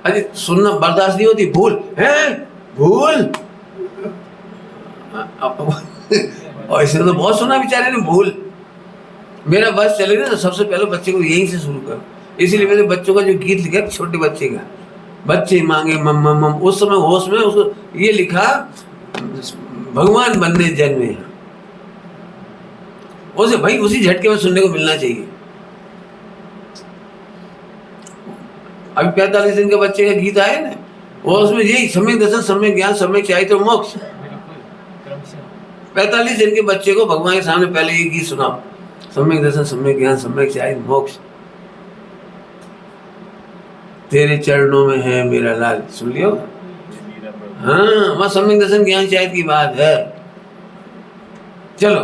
अरे सुनना बर्दाश्त नहीं होती, भूल है भूल। और इसने तो बहुत सुना बेचारे ने भूल। मेरा बस चले ना तो सबसे पहले बच्चे को यहीं से शुरू करो, इसीलिए मेरे बच्चों का जो गीत लिखा है छोटे बच्चे का, बच्चे मांगे मम मम मम, उस समय होश में उसको ये लिखा भगवान बनने जन्मे। उसे भाई उसी झटके में सुनने को मिलना चाहिए। अभी 45 दिन के बच्चे का गीत आया ना, वो उसमें यही सम्यक दर्शन, सम्यक ज्ञान, सम्यक चाहिए तो मोक्ष। 45 दिन के बच्चे को भगवान के सामने पहले ये गीत सुनाओ, सम्यक दर्शन, सम्यक ज्ञान, सम्यक चाहिए मोक्ष, तेरे चरणों में है मेरा लाल। सुन लियो? हाँ, वहाँ सम्यक दर्शन ज्ञान चाहिए की बात है। चलो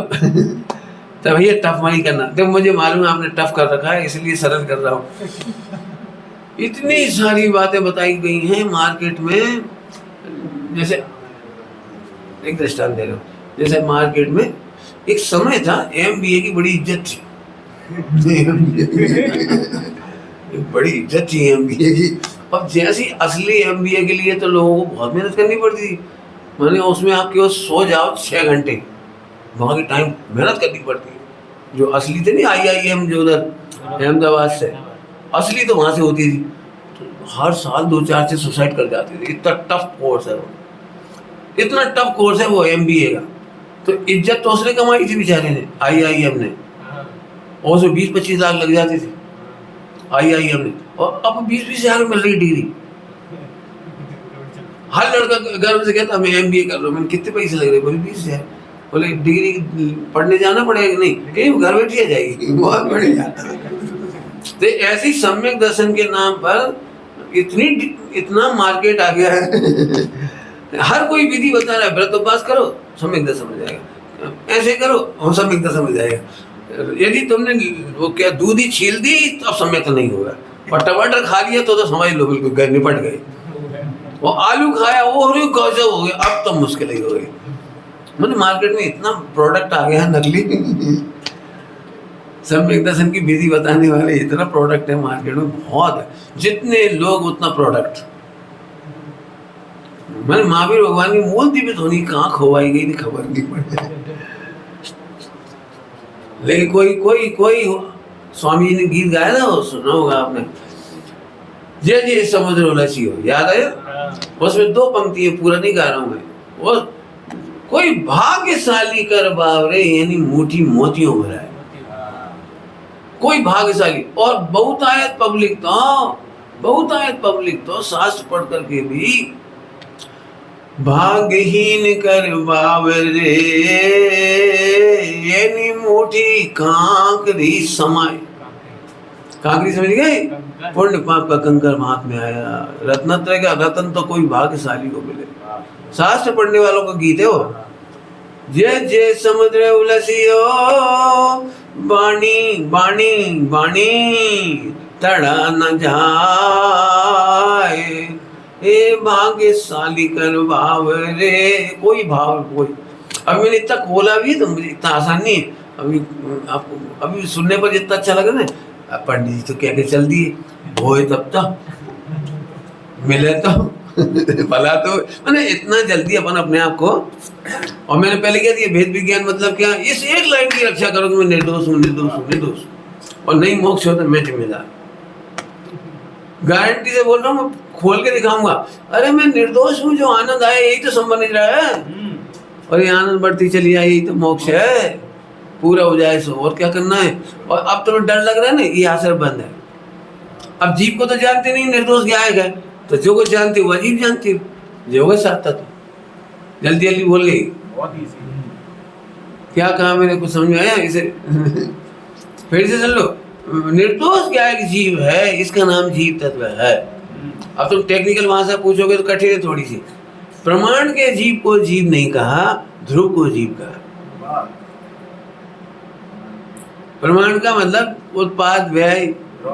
तो भैया टफ वही करना, तो मुझे मालूम है आपने टफ कर रखा है इसलिए सरल कर रहा हूँ। इतनी सारी बातें बताई गई हैं मार्केट में, जैसे एक दृष्टांत दे रहा हूँ, जैसे मार्केट में एक समय था एमबीए की बड़ी इज्जत थी। बड़ी इज्जत थी एमबीए की। अब जैसी असली एमबीए के लिए तो लोगों को बहुत मेहनत करनी पड़ती थी। मैंने उसमें आप केवल सो जाओ 6 घंटे, वहाँ की टाइम मेहनत करनी पड़ती है। जो असली थे नहीं IIM जो उधर अहमदाबाद से, असली तो वहाँ से होती थी। तो हर साल 2-4 से सुसाइड कर जाते थे। इतना टफ कोर्स है वो, इतना टफ कोर्स है वो एमबीए का। तो इज्जत तो उसने कमाई थी बेचारे ने, IIM ने, और उसमें 20-25 लाख लग जाते थे IIM ने, और अब 20-20 हज़ार मिल रही डिग्री। हर लड़का गर्व से कहता मैं एमबीए कर रहा हूँ। मैंने कितने पैसे लग रहे? बोले 20,000। बोले डिग्री पढ़ने जाना पड़ेगा? नहीं, कहीं घर बैठी आ जाएगी। बहुत बढ़िया। तो ऐसी सम्यक दर्शन के नाम पर इतना मार्केट आ गया है। हर कोई विधि बता रहा है, व्रत उपवास करो सम्यक दर्शन हो जाएगा, ऐसे करो और सम्यक दर्शन हो जाएगा। यदि तुमने वो क्या दूध ही छील दी तो अब सम्यक नहीं होगा, और टमाटर खा लिया तो समझ लो बिल्कुल निपट गए। वो आलू खाया वो गजब हो गया, अब तो मुश्किल ही हो गई। मतलब मार्केट में इतना प्रोडक्ट आ गया है नकली। सम्यक दर्शन की विधि बताने वाले इतना प्रोडक्ट है मार्केट में, बहुत है। जितने लोग उतना प्रोडक्ट। मैंने महावीर भगवान की मूल दिव्य ध्वनि कहाँ खोवाई गई थी खबर नहीं पड़ी। लेकिन कोई स्वामी जी ने गीत गाया था, वो सुना होगा आपने, जय जय समुद्र उलसी हो, याद आया? उसमें 2 पंक्तियां, पूरा नहीं गा रहा हूं मैं। वो कोई भाग्यशाली कर बावरे, यानी मोटी मोतियों भरा है, कोई भाग्यशाली। और बहुतायत पब्लिक तो शास्त्र पढ़ करके भी भाग्यहीन कर बावरे, यानी मोटी कांकरी समाये। कांकरी समझ गए? पुण्य पाप का कंकर हाथ में आया, रत्नत्रय का रतन तो कोई भाग्यशाली को मिले। शास्त्र पढ़ने वालों का गीत है वो। जय जय समुद्र उलसियो, बाणी बाणी बाणी तड़ा न जाए, ए भाग्यशाली कर भाव रे। कोई भाव कोई। अब मैंने इतना खोला भी तो मुझे इतना आसान नहीं है। आपको अभी सुनने पर जितना अच्छा लगा ना, पंडित जी तो कह के चल दिए, होए तब तक मिले तो भला। तो मैंने इतना जल्दी अपन अपने आप को, और मैंने पहले क्या दिया, भेद विज्ञान मतलब क्या, इस एक लाइन की रक्षा करो कि मैं निर्दोष हूँ, और नहीं मोक्ष हो तो मैं जिम्मेदार। गारंटी से बोल रहा हूँ, मैं खोल के दिखाऊंगा। अरे मैं निर्दोष हूँ, जो आनंद आए यही तो संबंध रहा है, और ये आनंद बढ़ती चली आई, यही तो मोक्ष है। पूरा हो जाए सो और क्या करना है। और अब तुम्हें डर लग रहा है ना, ये आसर बंद है। अब जीव को तो जानते नहीं निर्दोष क्या है, तो जो को जानती वो अजीब जानती है, जो के साथ था। तो जल्दी जल्दी बोल गई, क्या कहा मैंने, कुछ समझ में आया? इसे फिर से सुन लो। निर्दोष क्या है कि जीव है, इसका नाम जीव तत्व है। अब तुम टेक्निकल भाषा पूछोगे तो कठिन है थोड़ी सी। प्रमाण के जीव को जीव नहीं कहा, ध्रुव को जीव कहा। प्रमाण का मतलब उत्पाद व्यय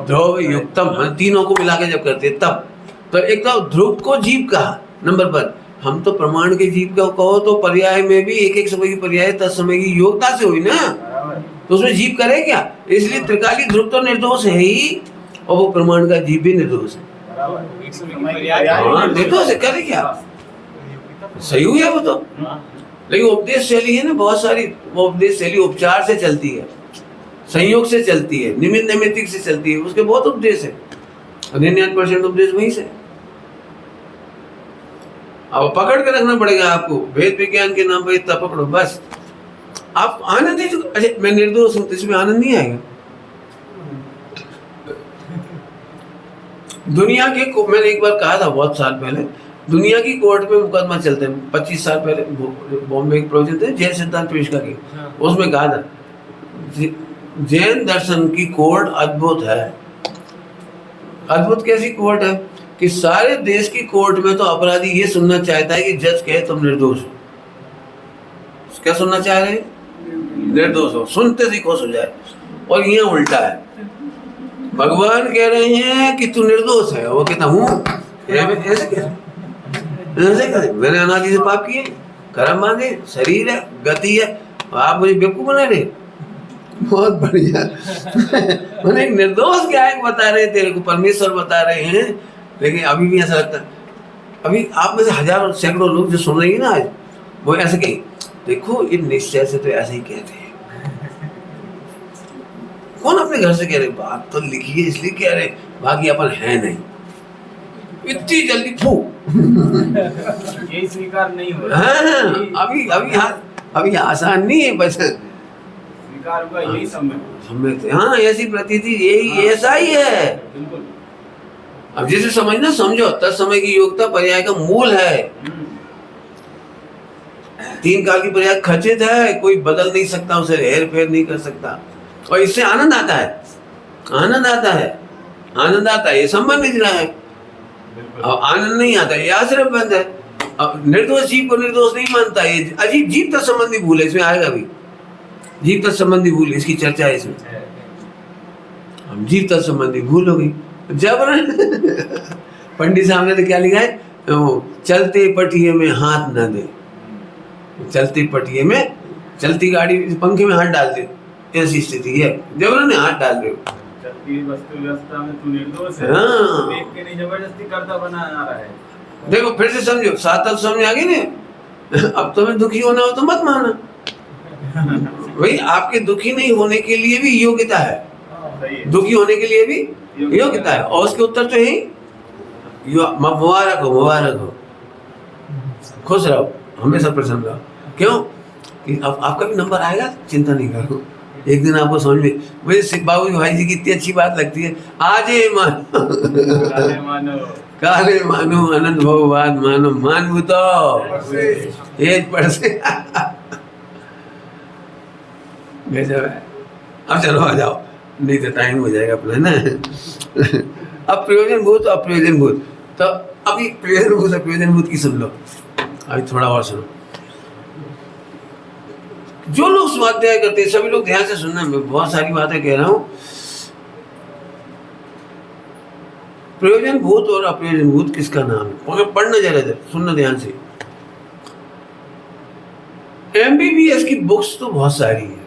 ध्रुव युक्तम, तीनों को मिला के जब करते तब। तो एक तो ध्रुव को जीव कहा नंबर पर। हम तो प्रमाण के जीव का कहो तो पर्याय में भी एक समय की पर्याय तत्समय की योग्यता से हुई ना, तो उसमें जीव करे क्या? इसलिए त्रिकाली ध्रुव तो निर्दोष है ही, और वो प्रमाण का जीव भी निर्दोष है। निर्दोष है, करे क्या? सही हुई है वो तो। लेकिन उपदेश शैली है ना बहुत सारी, वो उपदेश शैली उपचार से चलती है, संयोग से चलती है, निमित्त नैमित्तिक से चलती है, उसके बहुत उपदेश है। 99% उपदेश वहीं से। अब पकड़ के रखना पड़ेगा आपको, वेद विज्ञान के नाम पर इतना पकड़ो बस। आप आनंद ही, अच्छा मैं निर्दोष हूं तो इसमें आनंद नहीं आएगा। दुनिया के, मैंने एक बार कहा था बहुत साल पहले, दुनिया की कोर्ट में मुकदमा चलते हैं। 25 साल पहले बॉम्बे के प्रोजेक्ट थे जैन सिद्धांत पेश करके, उसमें कहा था जैन दर्शन की कोर्ट अद्भुत है। अद्भुत कैसी कोर्ट है कि सारे देश की कोर्ट में तो अपराधी ये सुनना चाहता है कि जज कहे तुम निर्दोष हो। क्या सुनना चाह रहे हैं? निर्दोष हो, सुनते से खुश हो जाए। और यहाँ उल्टा है, भगवान कह रहे हैं कि तू निर्दोष है, वो कहता हूँ। ऐसे कैसे? मैंने अनादि से पाप किए, कर्म बांधे, शरीर है, गति है, आप मुझे बेवकूफ बना रहे। बहुत बढ़िया। मैंने निर्दोष क्या है बता रहे हैं, तेरे को परमेश्वर बता रहे हैं। लेकिन अभी भी ऐसा लगता है, अभी आप में से हजारों सैकड़ों लोग जो सुन रहे हैं ना आज, वो ऐसे कहीं देखो इन निश्चय से तो ऐसे ही कहते हैं। कौन अपने घर से कह रहे बात तो लिखी है इसलिए कह रहे, बाकी अपन है नहीं, इतनी जल्दी फू। यही स्वीकार नहीं हो रहा। हाँ, अभी आसान नहीं है, बस स्वीकार हुआ यही सम्यक। हाँ, ऐसी प्रतीति यही ऐसा ही है। बिल्कुल। अब जिसे समझना समझो, तत्समय की योग्यता पर्याय का मूल है। 3 काल की पर्याय खचित है, कोई बदल नहीं सकता उसे, हेर फेर नहीं कर सकता। और इससे आनंद आता है, आनंद आता है, आनंद आता है। ये संबंध नहीं रहा है, अब आनंद नहीं आता, ये आश्रम बंद है। अब निर्दोष जीव को निर्दोष नहीं मानता, ये अजीब जीव तक संबंधी भूल है, इसमें आएगा भी जीव तक संबंधी भूल, इसकी चर्चा है इसमें। हम जीव तक संबंधी भूल हो गई जब पंडित साहब ने तो क्या लिखा है, चलते पटिए में हाथ न दे, चलती पटिए में, चलती गाड़ी पंखे में हाथ डाल दे, ऐसी स्थिति है जब उन्होंने हाथ डाल दे। चलती वस्तु व्यवस्था में तू निर्दोष है, हाँ, देख के नहीं जबरदस्ती करता बना आ रहा है। देखो फिर से समझो, 7 समझ आ गई ना। अब तुम्हें दुखी होना हो तो मत माना, भाई आपके दुखी नहीं होने के लिए भी योग्यता है, दुखी होने के लिए भी योग्यता है। और उसके उत्तर तो यही, मुबारक हो, मुबारक हो, खुश रहो, हमेशा प्रसन्न रहो। क्यों कि अब आपका भी नंबर आएगा, चिंता नहीं करो, एक दिन आपको समझ में। मुझे बाबू भाई जी की इतनी अच्छी बात लगती है, आज मानो काले मानो अनंत भगवान मानो मान तो एक पढ़ से। गजब है। अब चलो आ जाओ, नहीं तो टाइम हो जाएगा अपना ना। अब प्रयोजन भूत, अप्रयोजन भूत, तो अभी प्रयोजन भूत अप्रयोजन भूत की सुन लो, अभी थोड़ा और सुनो। जो लोग स्वाध्याय करते हैं, सभी लोग ध्यान से सुनना, मैं बहुत सारी बातें कह रहा हूं। प्रयोजन भूत और अप्रयोजन भूत किसका नाम है, पढ़ना जरा, सुनना ध्यान से। MBBS की बुक्स तो बहुत सारी है,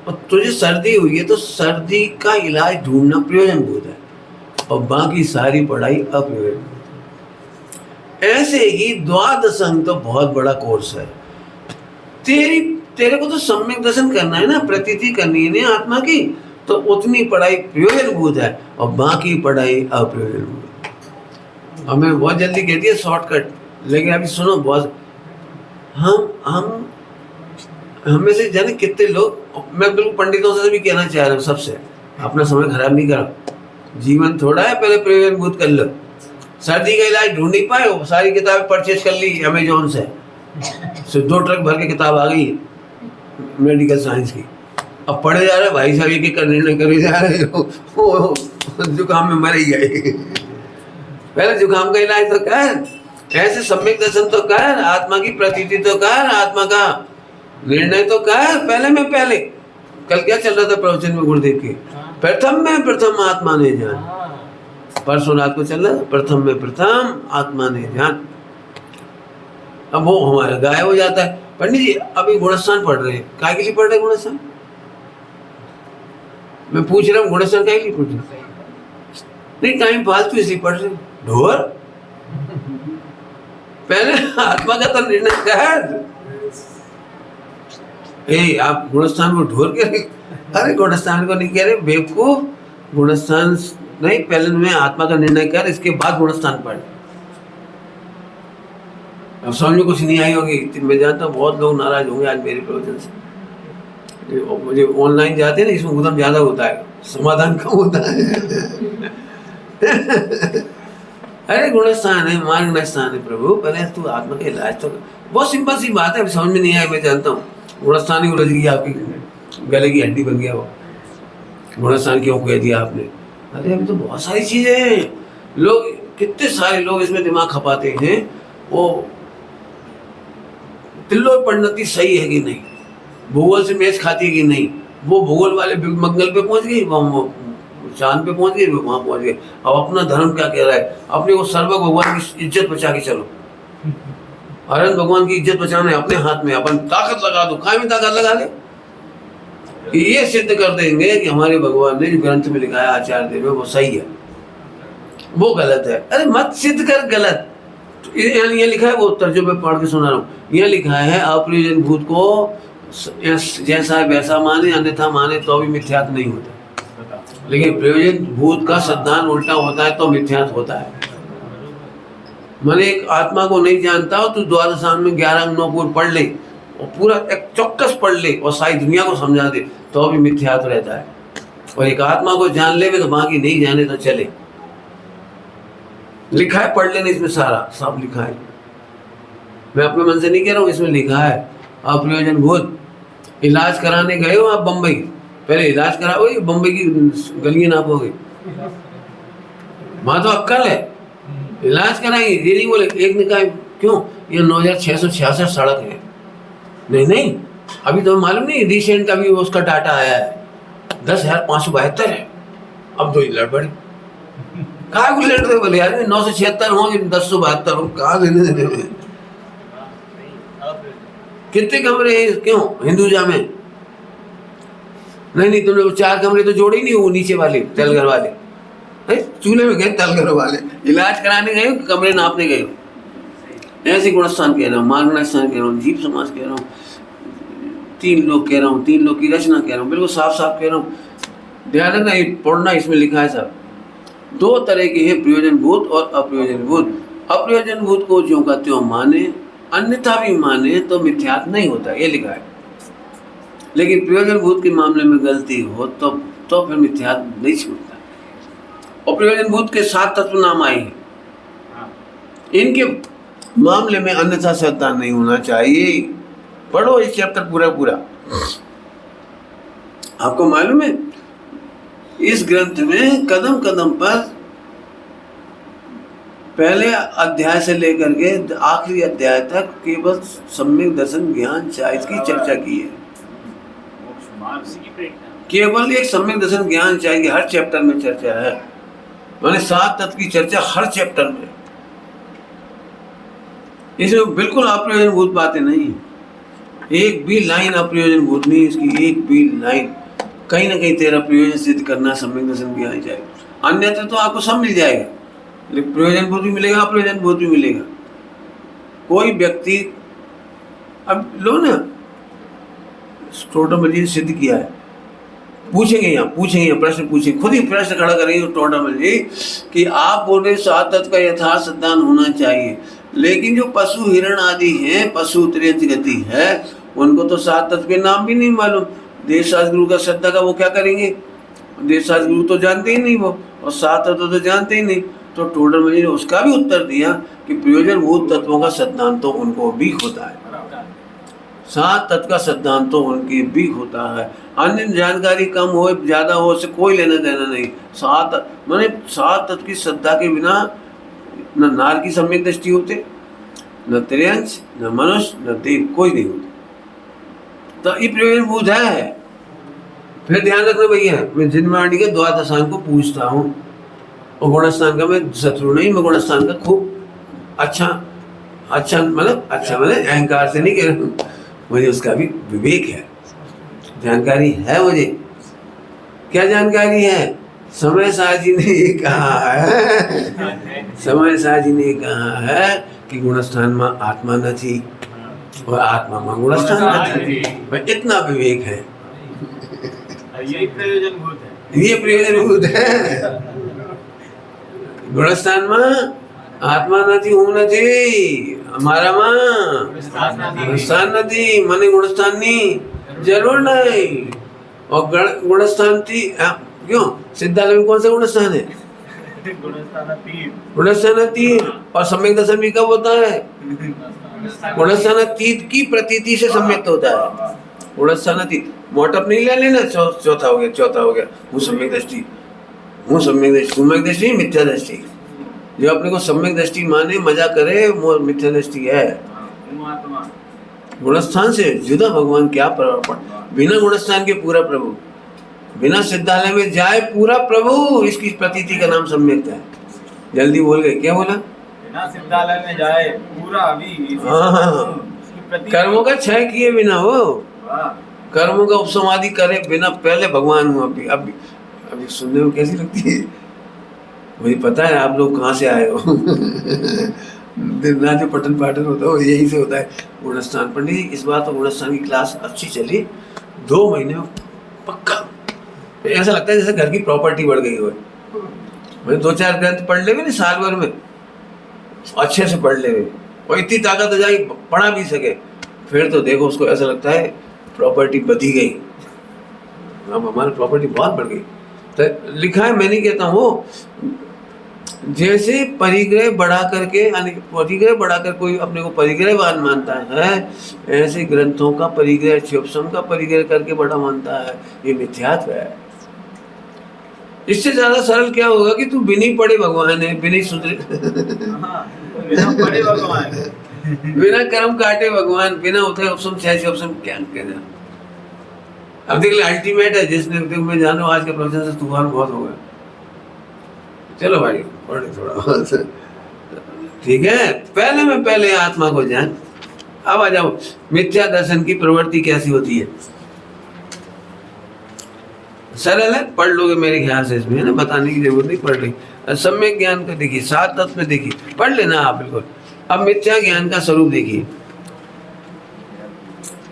और तुझे सर्दी हुई है तो सर्दी का इलाज ढूंढना प्रयोजन भूत है, और बाकी सारी पढ़ाई अप्रयोजन भूत। ऐसे ही द्वादश अंग तो बहुत बड़ा कोर्स है। तेरे को तो सम्यक दर्शन करना है ना, प्रतीति करनी है ना आत्मा की, तो उतनी पढ़ाई प्रयोजन भूत है, और बाकी पढ़ाई अप्रयोजन भूत। हमें बहुत जल्दी कहती है शॉर्टकट, लेकिन अभी सुनो बहुत, हमें से जाने कितने लोग, मैं बिल्कुल पंडितों से भी कहना चाह रहा हूँ सबसे, अपना समय खराब नहीं करो, जीवन थोड़ा है, पहले प्रयोजन भूत कर लो। सर्दी का इलाज ढूंढ नहीं पाए, वो सारी किताबें परचेज कर ली अमेजोन से, 2 ट्रक भर के किताब आ गई मेडिकल साइंस की। अब पढ़े जा रहे भाई साहब, एक निर्णय करे जा रहे हो, जुकाम में मर ही गए। पहले जुकाम का इलाज तो कर, ऐसे सम्यक दर्शन तो कर, आत्मा की प्रतीति तो कर, आत्मा का निर्णय तो कर। पहले कल क्या चल रहा था प्रवचन में गुरुदेव के, प्रथम आत्मा ने जान, परसों रात को चल रहा था, प्रथम आत्मा ने जान। अब वो हमारा गायब हो जाता है। पंडित जी अभी गुणस्थान पढ़ रहे हैं, काय के लिए पढ़ रहे हैं गुणस्थान? मैं पूछ रहा हूँ गुणस्थान काय के लिए पढ़ रहे हैं? नहीं, टाइम फालतू इसलिए पढ़ रहे हैं। ढोर पहले आत्मा का तो निर्णय कर। आप गुणस्थान को ढोर के, अरे गुणस्थान को नहीं कह रहे बेवकूफ, गुणस्थान नहीं, पहले मैं आत्मा का निर्णय कर, इसके बाद गुणस्थान पढ़। अब समझ में कुछ नहीं आई होगी, मैं जानता हूँ बहुत लोग नाराज होंगे आज मेरे प्रवचन से। मुझे ऑनलाइन जाते हैं ना, इसमें उद्यम ज्यादा होता है, समाधान कम होता है। अरे गुणस्थान है, मार्गस्थान है प्रभु, पहले तू आत्मा का इलाज तो, बहुत सिंपल सी बात है, समझ में नहीं आई, मैं जानता हूँ। गुणस्थान ही उलझ गई, आपकी गले की हड्डी बन गया वो, गुणस्थान क्यों कह दिया आपने? अरे अभी तो बहुत सारी चीजें हैं, लोग कितने सारे लोग इसमें दिमाग खपाते हैं। वो तिल्लो परिणति सही है कि नहीं, भूगोल से मैच खाती है कि नहीं। वो भूगोल वाले मंगल पे पहुंच गई, वो चांद पे पहुंच गई, वहां पहुंच गए। अब अपना धर्म क्या कह रहा है, अपने को सर्व भगवान की इज्जत बचा के चलो। अरन भगवान की इज्जत बचाना है अपने हाथ में, अपन ताकत लगा दो, काय में ताकत लगा ले। ये सिद्ध कर देंगे कि हमारे भगवान ने जो ग्रंथ में लिखा है आचार्य देव में वो सही है, वो गलत है। अरे मत सिद्ध कर गलत। ये लिखा है, वो तर्जुमे पढ़ के सुना रहा हूँ, ये लिखा है अप्रयोजन भूत को जैसा है वैसा माने, अन्यथा माने तो भी मिथ्यात्व नहीं होता। लेकिन प्रयोजन भूत का सिद्धांत उल्टा होता है तो मिथ्यात्व होता है। मैंने एक आत्मा को नहीं जानता हो तो द्वादशान में 11 अंगों को पढ़ ले और पूरा एक चौकस पढ़ ले और सारी दुनिया को समझा दे तो भी मिथ्यात्व रहता है। और एक आत्मा को जान ले तो बाकी नहीं जाने तो चले। लिखा है, पढ़ लेना, इसमें सारा सब लिखा है। मैं अपने मन से नहीं कह रहा हूँ, इसमें लिखा है अप्रयोजन भूत। इलाज कराने गए हो आप बम्बई, पहले इलाज कराओ, बम्बई की गलियां नापोगे, वहां तो अक्कल है, इलाज कराएंगे। ये नहीं बोले, एक ने कहा क्यों, ये 9666 सड़क है। नहीं नहीं, अभी तो मालूम नहीं, रिसेंट का भी उसका डाटा आया है 10,572 है। अब दो ही लड़ पड़े, कहा को लड़ रहे बोले यार, 976 होंगे 1072 हो, कहा लेने देने में। कितने कमरे हैं, क्यों हिंदुजा में? नहीं तुमने वो 4 कमरे तो जोड़े ही नहीं, वो नीचे वाले तलघर वाले, चूल्हे में गए तलघर वाले, इलाज कराने गए कमरे नापने गए। ऐसे गुणस्थान कह रहा हूँ, मार्गना स्थान कह रहा हूँ, जीव समाज कह रहा हूँ, 3 लोग कह रहा हूँ, 3 लोग की रचना कह रहा हूँ, बिल्कुल साफ साफ कह रहा हूँ। ध्यान रखना, ये पढ़ना, इसमें लिखा है सब। 2 तरह के हैं, प्रयोजन भूत और अप्रयोजन भूत। अप्रयोजन भूत को ज्यों का त्यों माने, अन्यथा भी माने तो मिथ्यात्व नहीं होता, ये लिखा है। लेकिन प्रयोजन भूत के मामले में गलती हो तो फिर मिथ्यात्व नहीं छूटता। और प्रयोजन भूत के 7 तत्व नाम आए हैं, इनके मामले में अन्यथा श्रद्धा नहीं होना चाहिए। पढ़ो इस चैप्टर पूरा। आपको मालूम है इस ग्रंथ में कदम कदम पर पहले अध्याय से लेकर के आखिरी अध्याय तक केवल सम्यक दर्शन ज्ञान चाहिए की चर्चा की है। केवल एक सम्यक दर्शन ज्ञान चाहिए हर चैप्टर में चर्चा है, मैंने 7 तत्व की चर्चा हर चैप्टर में। इसमें बिल्कुल अप्रयोजन भूत बातें नहीं, एक भी लाइन अप्रयोजन भूत नहीं, इसकी एक भी लाइन। कहीं ना कहीं तेरा प्रयोजन सिद्ध करना सम्यक दर्शन ज्ञान चाहिए, अन्यथा तो आपको सब मिल जाएगा, लेकिन प्रयोजन भूत भी मिलेगा, अप्रयोजन भूत भी मिलेगा। कोई व्यक्ति, अब लो ना, टोटोमैजी सिद्ध किया है, पूछेंगे प्रश्न पूछेंगे, खुद ही प्रश्न खड़ा करेंगे टोटोमैजी कि आप बोल रहे 7 तत्व का यथार्थ सिद्धांत होना चाहिए, लेकिन जो पशु हिरण आदि हैं, पशु त्रियंच गति है, उनको तो 7 तत्व के नाम भी नहीं मालूम। देवशास्त्र गुरु का श्रद्धा का वो क्या करेंगे, देवशास्त्र गुरु तो जानते ही नहीं वो, और 7 तत्व तो जानते ही नहीं। तो टोटोमैजी ने उसका भी उत्तर दिया कि प्रयोजन भूत तत्वों का सिद्धांत तो उनको भी होता है, 7 तत्व का सिद्धांत तो उनके भी होता है। अन्य जानकारी कम हो ज्यादा हो उससे कोई लेना देना नहीं। 7 तत्व की श्रद्धा के बिना न नार की सम्यक दृष्टि होते, न त्रियंश, न मनुष्य, न देव, कोई नहीं होता। तो ये प्रयोजन भूत है। फिर ध्यान रखना भैया, मैं जिनवाणी के द्वादशांग को पूछता हूँ, और गुणस्थान का मैं शत्रु नहीं, मैं गुणस्थान का खूब अच्छा मतलब अहंकार से नहीं कह रहा हूँ, मुझे उसका भी विवेक है, जानकारी है मुझे। क्या जानकारी है? समय साजी ने ये कहा है, समय साजी ने कहा है कि गुणस्थान में आत्मा न थी और आत्मा में गुणस्थान न थी। भाई इतना विवेक है, ये प्रयोजन भूत है, ये प्रयोजन भूत है। गुणस्थान में आत्मा न थी, हूँ न थी, हमारा माँ गुणस्थान न थी, मने गुणस्थान नहीं, जरूर नहीं। और गुणस्थान थी, क्यों? सिद्धालय में कौन सा गुणस्थान है? गुणस्थान तीन। और सम्यक दर्शन भी कब होता है? गुणस्थान तीत की प्रतीति से सम्यक होता है। गुणस्थान तीत मोटअप नहीं ले लेना, चौथा हो गया वो सम्यक दृष्टि, वो सम्यक दृष्टि मिथ्या दृष्टि। जो अपने को सम्यक दृष्टि माने मजा करे वो मिथ्या दृष्टि है। गुणस्थान से जुदा भगवान क्या बिना गुणस्थान के पूरा प्रभु, बिना सिद्धालय में जाए पूरा प्रभु, इसकी प्रतीति का नाम सम्यकता है। जल्दी बोल गए, क्या बोला? बिना सिद्धालय में जाए पूरा अभी। हाँ, कर्मों का क्षय किए बिना हो, कर्मों का उपसमाधि करे बिना पहले भगवान हूँ। अभी अभी सुनने में कैसी लगती है? मुझे पता है आप लोग कहाँ से आए हो। दिन रात जो पठन पाठन होता है वो यही से होता है। गुणस्थान पंडित जी इस बार तो गुणस्थान की क्लास अच्छी चली, 2 महीने में पक्का ऐसा लगता है जैसे घर की प्रॉपर्टी बढ़ गई हो। मैंने 2-4 ग्रंथ पढ़ ले नहीं साल भर में, अच्छे से पढ़ ले, और इतनी ताकत हो जाए पढ़ा भी सके, फिर तो देखो उसको ऐसा लगता है प्रॉपर्टी बढ़ी गई। अब हमारी प्रॉपर्टी बहुत बढ़ गई। तो लिखा है, मैं नहीं कहता हूँ, जैसे परिग्रह बढ़ा करके, परिग्रह बढ़ाकर कोई अपने को परिग्रहवान मानता है, ऐसे ग्रंथों का परिग्रह, शिवसम का परिग्रह करके बड़ा मानता है, ये मिथ्यात्व है। इससे ज्यादा सरल क्या होगा कि तू बिना पढ़े भगवान है, बिना सुधरे बिना पढ़े भगवान, बिना कर्म काटे भगवान, बिना उठे उपसम शिवसम क्या कहना। अब देख ले अल्टीमेट है, जिसने देख मैं जानो आज के प्रवचन से तूफान बहुत हो गया। चलो भाई पढ़े थोड़ा, ठीक है। पहले आत्मा को जान। अब आ जाओ, मिथ्या दर्शन की प्रवृत्ति कैसी होती है? सरल है, पढ़ लोगे मेरे ख्याल से, इसमें है ना, बताने की जरूरत नहीं, पढ़ रही। सम्यक ज्ञान को देखिए, 7 तत्व में देखिए, पढ़ लेना आप बिल्कुल। अब मिथ्या ज्ञान का स्वरूप देखिए,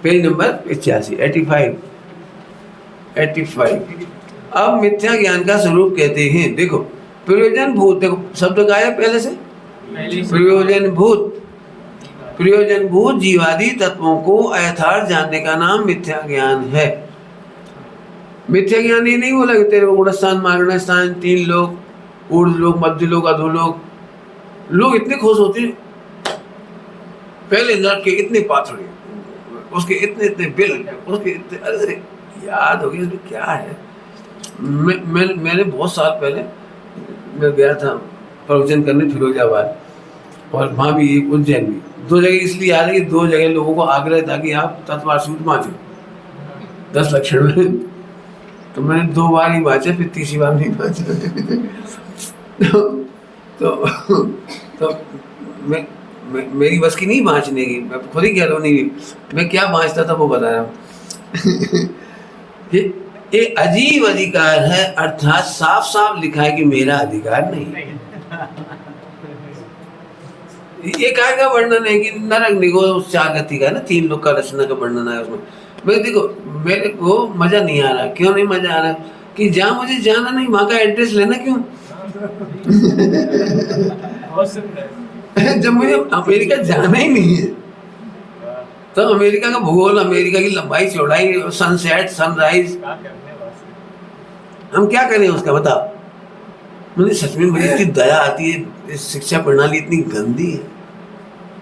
पेज नंबर 85। अब मिथ्या ज्ञान का स्वरूप कहते हैं, देखो प्रयोजन भूत, देखो शब्द का है पहले से, प्रयोजन भूत जीवादि तत्वों को यथार्थ जानने का नाम मिथ्या ज्ञान है। मिथ्या ज्ञान ये नहीं बोला कि तेरे को गुणस्थान, मागण स्थान, 3 लोग, ऊर्ध्व लोग, मध्य लोग, अधोलोक, लोग इतने खुश होते हैं, पहले नरक के इतने पाथड़े, उसके इतने बिल, उसके इतने, अरे याद होगी इसमें क्या है। मैंने बहुत साल पहले मैं गया था प्रवचन करने फिरोजाबाद, और वहाँ भी एक उज्जैन भी, 2 जगह इसलिए याद है कि 2 जगह लोगों को आग्रह था कि आप तत्वासूत बाँचो 10 लक्षण में, तो मैंने 2 बार ही बाँचे, फिर तीसरी बार नहीं बाँचा। तो मेरी बस की नहीं बाँचने की, मैं खुद ही कह रहा हूँ, नहीं मैं क्या बाँचता था वो बता रहा हूँ। ये अजीब अधिकार है, अर्थात साफ साफ लिखा है कि मेरा अधिकार नहीं। ये काय का वर्णन है कि नरक निगो 4 गति का ना, 3 लोग का रचना का वर्णन है उसमें। मैं देखो मेरे को मजा नहीं आ रहा, क्यों नहीं मजा आ रहा कि जहाँ मुझे जाना नहीं वहाँ का एड्रेस लेना क्यों। जब मुझे अमेरिका जाना ही नहीं है, तो अमेरिका का भूगोल, अमेरिका की लंबाई चौड़ाई, सनसेट, सनराइज, हम क्या करें उसका, बताओ। मुझे सच में मुझे इतनी दया आती है, इस शिक्षा प्रणाली इतनी गंदी है,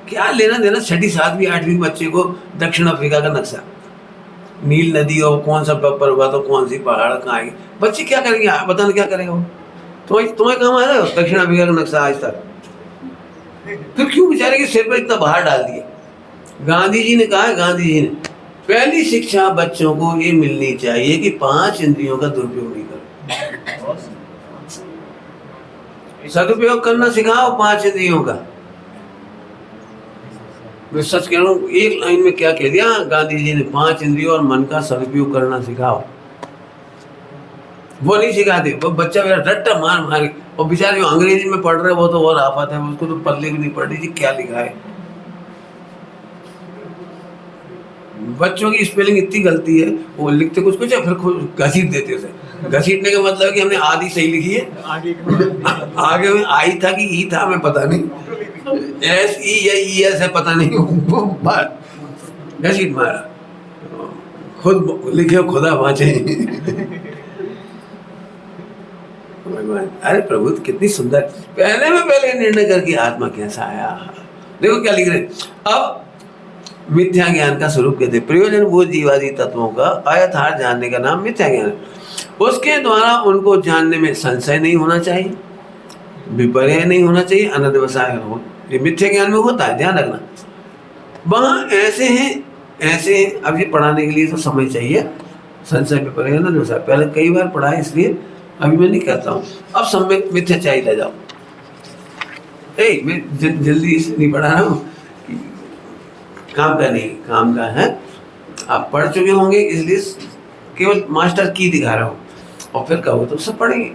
क्या लेना देना 6वीं 7वीं 8वीं बच्चे को दक्षिण अफ्रीका का नक्शा, नील नदी और कौन सा पर्वत और कौन सी पहाड़ कहाँ आएगी, बच्चे क्या करेंगे, बताना क्या करेगा वो। तुम्हें कहाँ आ रहा है दक्षिण अफ्रीका का नक्शा आज तक, फिर क्यों बेचारे के सिर पर इतना बाहर डाल दिया। गांधी जी ने कहा, गांधी जी ने पहली शिक्षा बच्चों को ये मिलनी चाहिए कि 5 इंद्रियों का दुरुपयोग नहीं करो, सदुपयोग करना सिखाओ 5 इंद्रियों का। मैं सच कह रहा हूँ, एक लाइन में क्या कह दिया गांधी जी ने, 5 इंद्रियों और मन का सदुपयोग करना सिखाओ। वो नहीं सिखाते, वो बच्चा मेरा रट्टा मार मार, और बेचारे जो अंग्रेजी में पढ़ रहे वो तो और आफत है, उसको तो पल्ले भी नहीं पढ़ रही जी क्या लिखा है। बच्चों की स्पेलिंग इतनी गलती है, वो लिखते कुछ है, फिर घसीट देते उसे। घसीटने का मतलब है कि हमने आधी सही लिखी है, आगे में आई था कि ई था, हमें पता नहीं, एस ई या ई एस है पता नहीं, घसीट मारा, खुद लिखे खुदा बाँचे। अरे प्रभु कितनी सुंदर, पहले निर्णय करके आत्मा कैसा आया। देखो क्या लिख रहे, अब मिथ्या ज्ञान का स्वरूप कहते, प्रयोजन भूत जीवादि तत्वों का अयथार्थ जानने का नाम मिथ्या ज्ञान है। उसके द्वारा उनको जानने में संशय नहीं होना चाहिए, विपर्य नहीं होना चाहिए, अनध्यवसाय हो, ये मिथ्या ज्ञान में होता है, ध्यान रखना। वहाँ ऐसे हैं ऐसे अब ये पढ़ाने के लिए तो समय चाहिए, संशय पे पड़ेगा ना दूसरा, पहले कई बार पढ़ा है इसलिए अभी मैं नहीं कहता हूँ। अब सम्यक मिथ्याचारी ले जाओ। मैं जल्दी इसलिए नहीं पढ़ा रहा हूँ, काम का नहीं, काम का है, आप पढ़ चुके होंगे इसलिए केवल मास्टर की दिखा रहा हूँ, और फिर कहो तो सब पढ़ेंगे,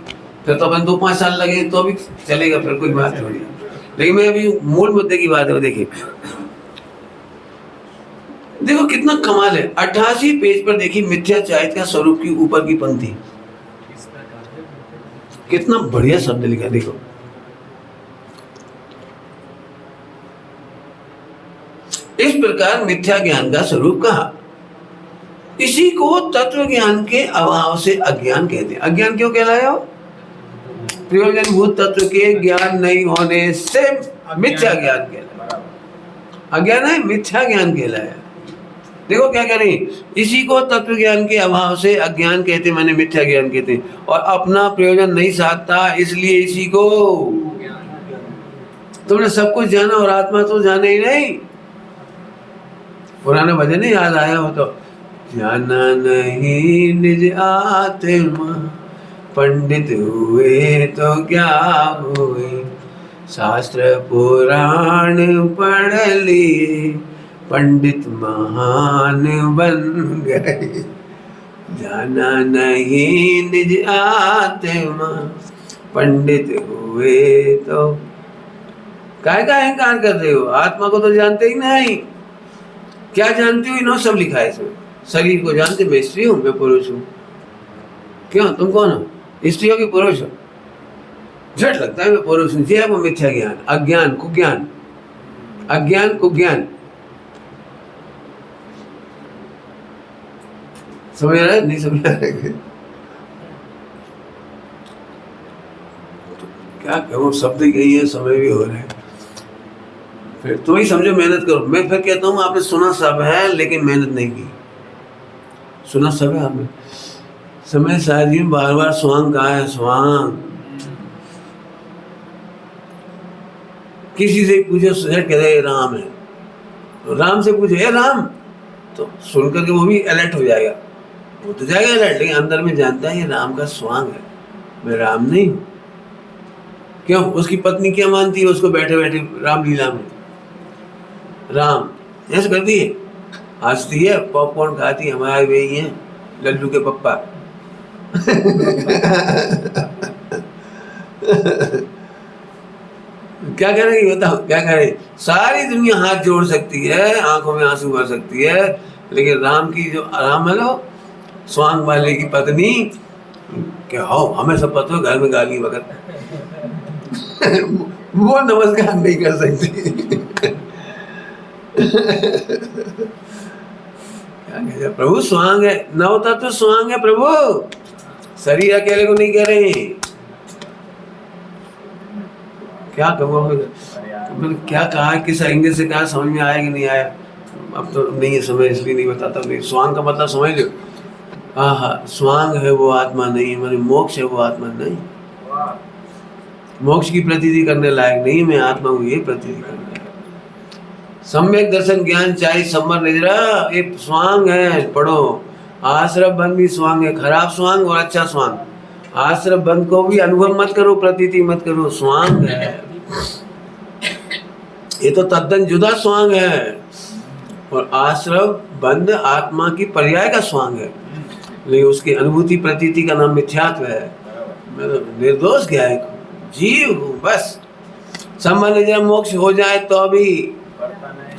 फिर तो अपन 2-5 साल लगे तो अभी चलेगा, फिर कोई बात थोड़ी। लेकिन मैं अभी मूल मुद्दे की बात है, देखिए देखो कितना कमाल है। 88 पेज पर देखिए मिथ्याचारिता का स्वरूप की ऊपर की पंक्ति, कितना बढ़िया शब्द लिखा। देखो इस प्रकार मिथ्या ज्ञान का स्वरूप कहा, इसी को तत्व ज्ञान के अभाव से अज्ञान कहते हैं। अज्ञान क्यों कहलाया हो? प्रयोजनभूत तत्व के ज्ञान नहीं होने से मिथ्या ज्ञान कहलाया। अज्ञान है, मिथ्या ज्ञान कहलाया। देखो क्या कह रही, इसी को तत्व ज्ञान के अभाव से अज्ञान कहते, माने मिथ्या ज्ञान कहते, और अपना प्रयोजन नहीं साधता इसलिए इसी को। तुमने सब कुछ जाना और आत्मा तो जाने ही नहीं। पुराना भजन ही याद आया हो तो, जाना नहीं निज आत्मा, पंडित हुए तो क्या हुए, शास्त्र पुराण पढ़ लिए, पंडित महान बन गए। जाना नहीं निज आत्मा, पंडित हुए तो। काय का अहंकार कर रहे हो? आत्मा को तो जानते ही नहीं। क्या जानते हो? इन्हों सब लिखा है इसमें। शरीर को जानते, मैं स्त्री हूँ, मैं पुरुष हूँ। क्यों, तुम कौन हो? स्त्री हो कि पुरुष हो? झट लगता है मैं पुरुष हूँ। ये वो मिथ्या ज्ञान, अज्ञान कुज्ञान, अज्ञान कुज्ञान। समझ रहा है? नहीं समझ रहा है? क्या करूँ, शब्द ही कही है, समय भी हो रहा है। फिर तुम ही समझो, मेहनत करो। मैं फिर कहता हूँ आपने सुना सब है लेकिन मेहनत नहीं की। सुना सब है आपने, समय शायद ही बार बार स्वांग कहा है, स्वांग। किसी से पूछे, सेठ कह रहे राम है, तो राम से पूछे हे राम, तो सुन करके वो भी अलर्ट हो जाएगा, वो तो जाएगा अलर्ट, लेकिन अंदर में जानता है ये राम का स्वांग है, मैं राम नहीं हूँ। क्यों? उसकी पत्नी क्या मानती है उसको बैठे बैठे रामलीला में? राम ऐसे करती है, हंसती है, पॉपकॉर्न खाती है, हमारे वही है लल्लू के पप्पा। क्या करेगी बताओ, क्या करे? सारी दुनिया हाथ जोड़ सकती है, आंखों में आंसू भर सकती है, लेकिन राम की जो राम है ना, स्वांग वाले की पत्नी, क्या हो हमें सब पता है, घर में गाली वगैरह वो नमस्कार नहीं कर सकती। प्रभु स्वांग है, नवता तो स्वांग है प्रभु, शरीर अकेले को नहीं कह रहे। क्या कहूँ मैंने, क्या कहा, किस एंगल से कहा, समझ में आया कि नहीं आया? अब तो नहीं है समय, इसलिए नहीं बताता। नहीं, स्वांग का मतलब समझ लो। हाँ, स्वांग है वो आत्मा नहीं है, मैंने मोक्ष है वो आत्मा नहीं। मोक्ष की प्रतीति करने लायक नहीं, मैं आत्मा हूँ ये प्रतीति करने लायक। सम्यक दर्शन ज्ञान चाहिए सम्मर निद्रा, ये स्वांग है। पढ़ो, आश्रम बंद भी स्वांग है, खराब स्वांग और अच्छा स्वांग। आश्रम बंद को भी अनुभव मत करो, प्रतीति मत करो, स्वांग है ये तो तद्दन जुदा स्वांग है। और आश्रम बंद आत्मा की पर्याय का स्वांग है, लेकिन उसकी अनुभूति प्रतीति का नाम मिथ्यात्व है। मैं तो निर्दोष गया है, जीव हूँ बस। संबंध जब मोक्ष हो जाए तो अभी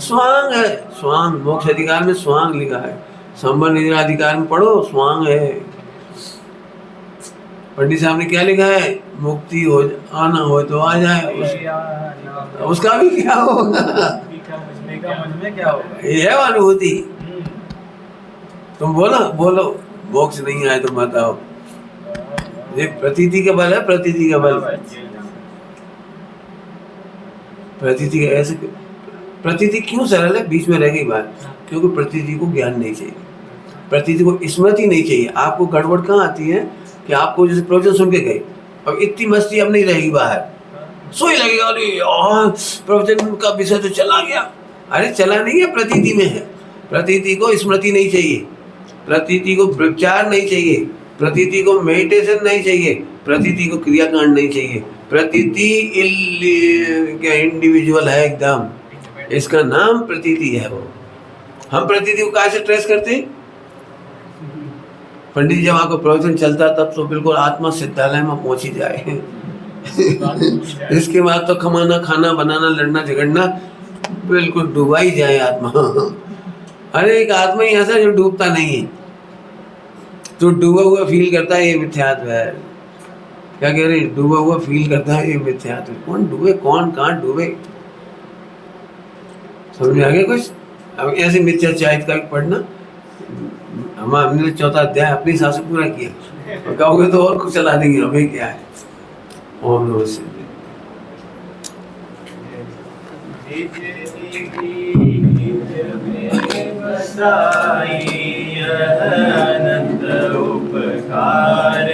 स्वांग है, स्वांग। मोक्ष अधिकार में स्वांग लिखा है, संबंध अधिकार में पढ़ो स्वांग है। पंडित साहब ने क्या लिखा है? मुक्ति हो आना हो तो आ जाए, उसका भी क्या होगा? ये है अनुभूति। तुम बोलो बोलो, मोक्ष नहीं आए तो मत आओ। ये प्रतीति का बल है, प्रतीति का बल। प्रतीति का ऐसे, प्रतीति क्यों सरल है? बीच में रह गई बात, क्योंकि प्रतीति को ज्ञान नहीं चाहिए, प्रतीति को स्मृति नहीं चाहिए। आपको गड़बड़ कहाँ आती है कि आपको जैसे प्रवचन सुन के गए, अब इतनी मस्ती अब नहीं रहेगी बाहर, सोई लगेगा, अरे प्रवचन का विषय तो चला गया। अरे चला नहीं है, प्रतीति में है। प्रतीति को स्मृति नहीं चाहिए, प्रतीति को विचार नहीं चाहिए, प्रतीति को मेडिटेशन नहीं चाहिए, प्रतीति को क्रियाकांड नहीं चाहिए। प्रतीति क्या इंडिविजुअल है एकदम, इसका नाम प्रतीति है। वो हम प्रतीति को कहाँ से ट्रेस करते हैं? पंडित जी जब आपका प्रवचन चलता तब तो बिल्कुल आत्मा सिद्धालय में पहुंच ही जाए। इसके बाद तो कमाना, खाना, बनाना, लड़ना, झगड़ना, बिल्कुल डूबा ही जाए आत्मा। अरे एक आत्मा ही ऐसा जो डूबता नहीं है, जो डूबा हुआ फील करता है ये मिथ्यात्व है। क्या कह रहे हैं? डूबा हुआ फील करता है ये मिथ्यात्व। कौन डूबे, कौन कहाँ डूबे, समझ में आ गया कुछ? अब ऐसे मिथ्याचारित का पढ़ना, हमने चौथा अध्याय अपने हिसाब से पूरा किया, और कहोगे तो और कुछ चला देंगे, हमें क्या है। ओम नमः शिवाय। अनंत उपकार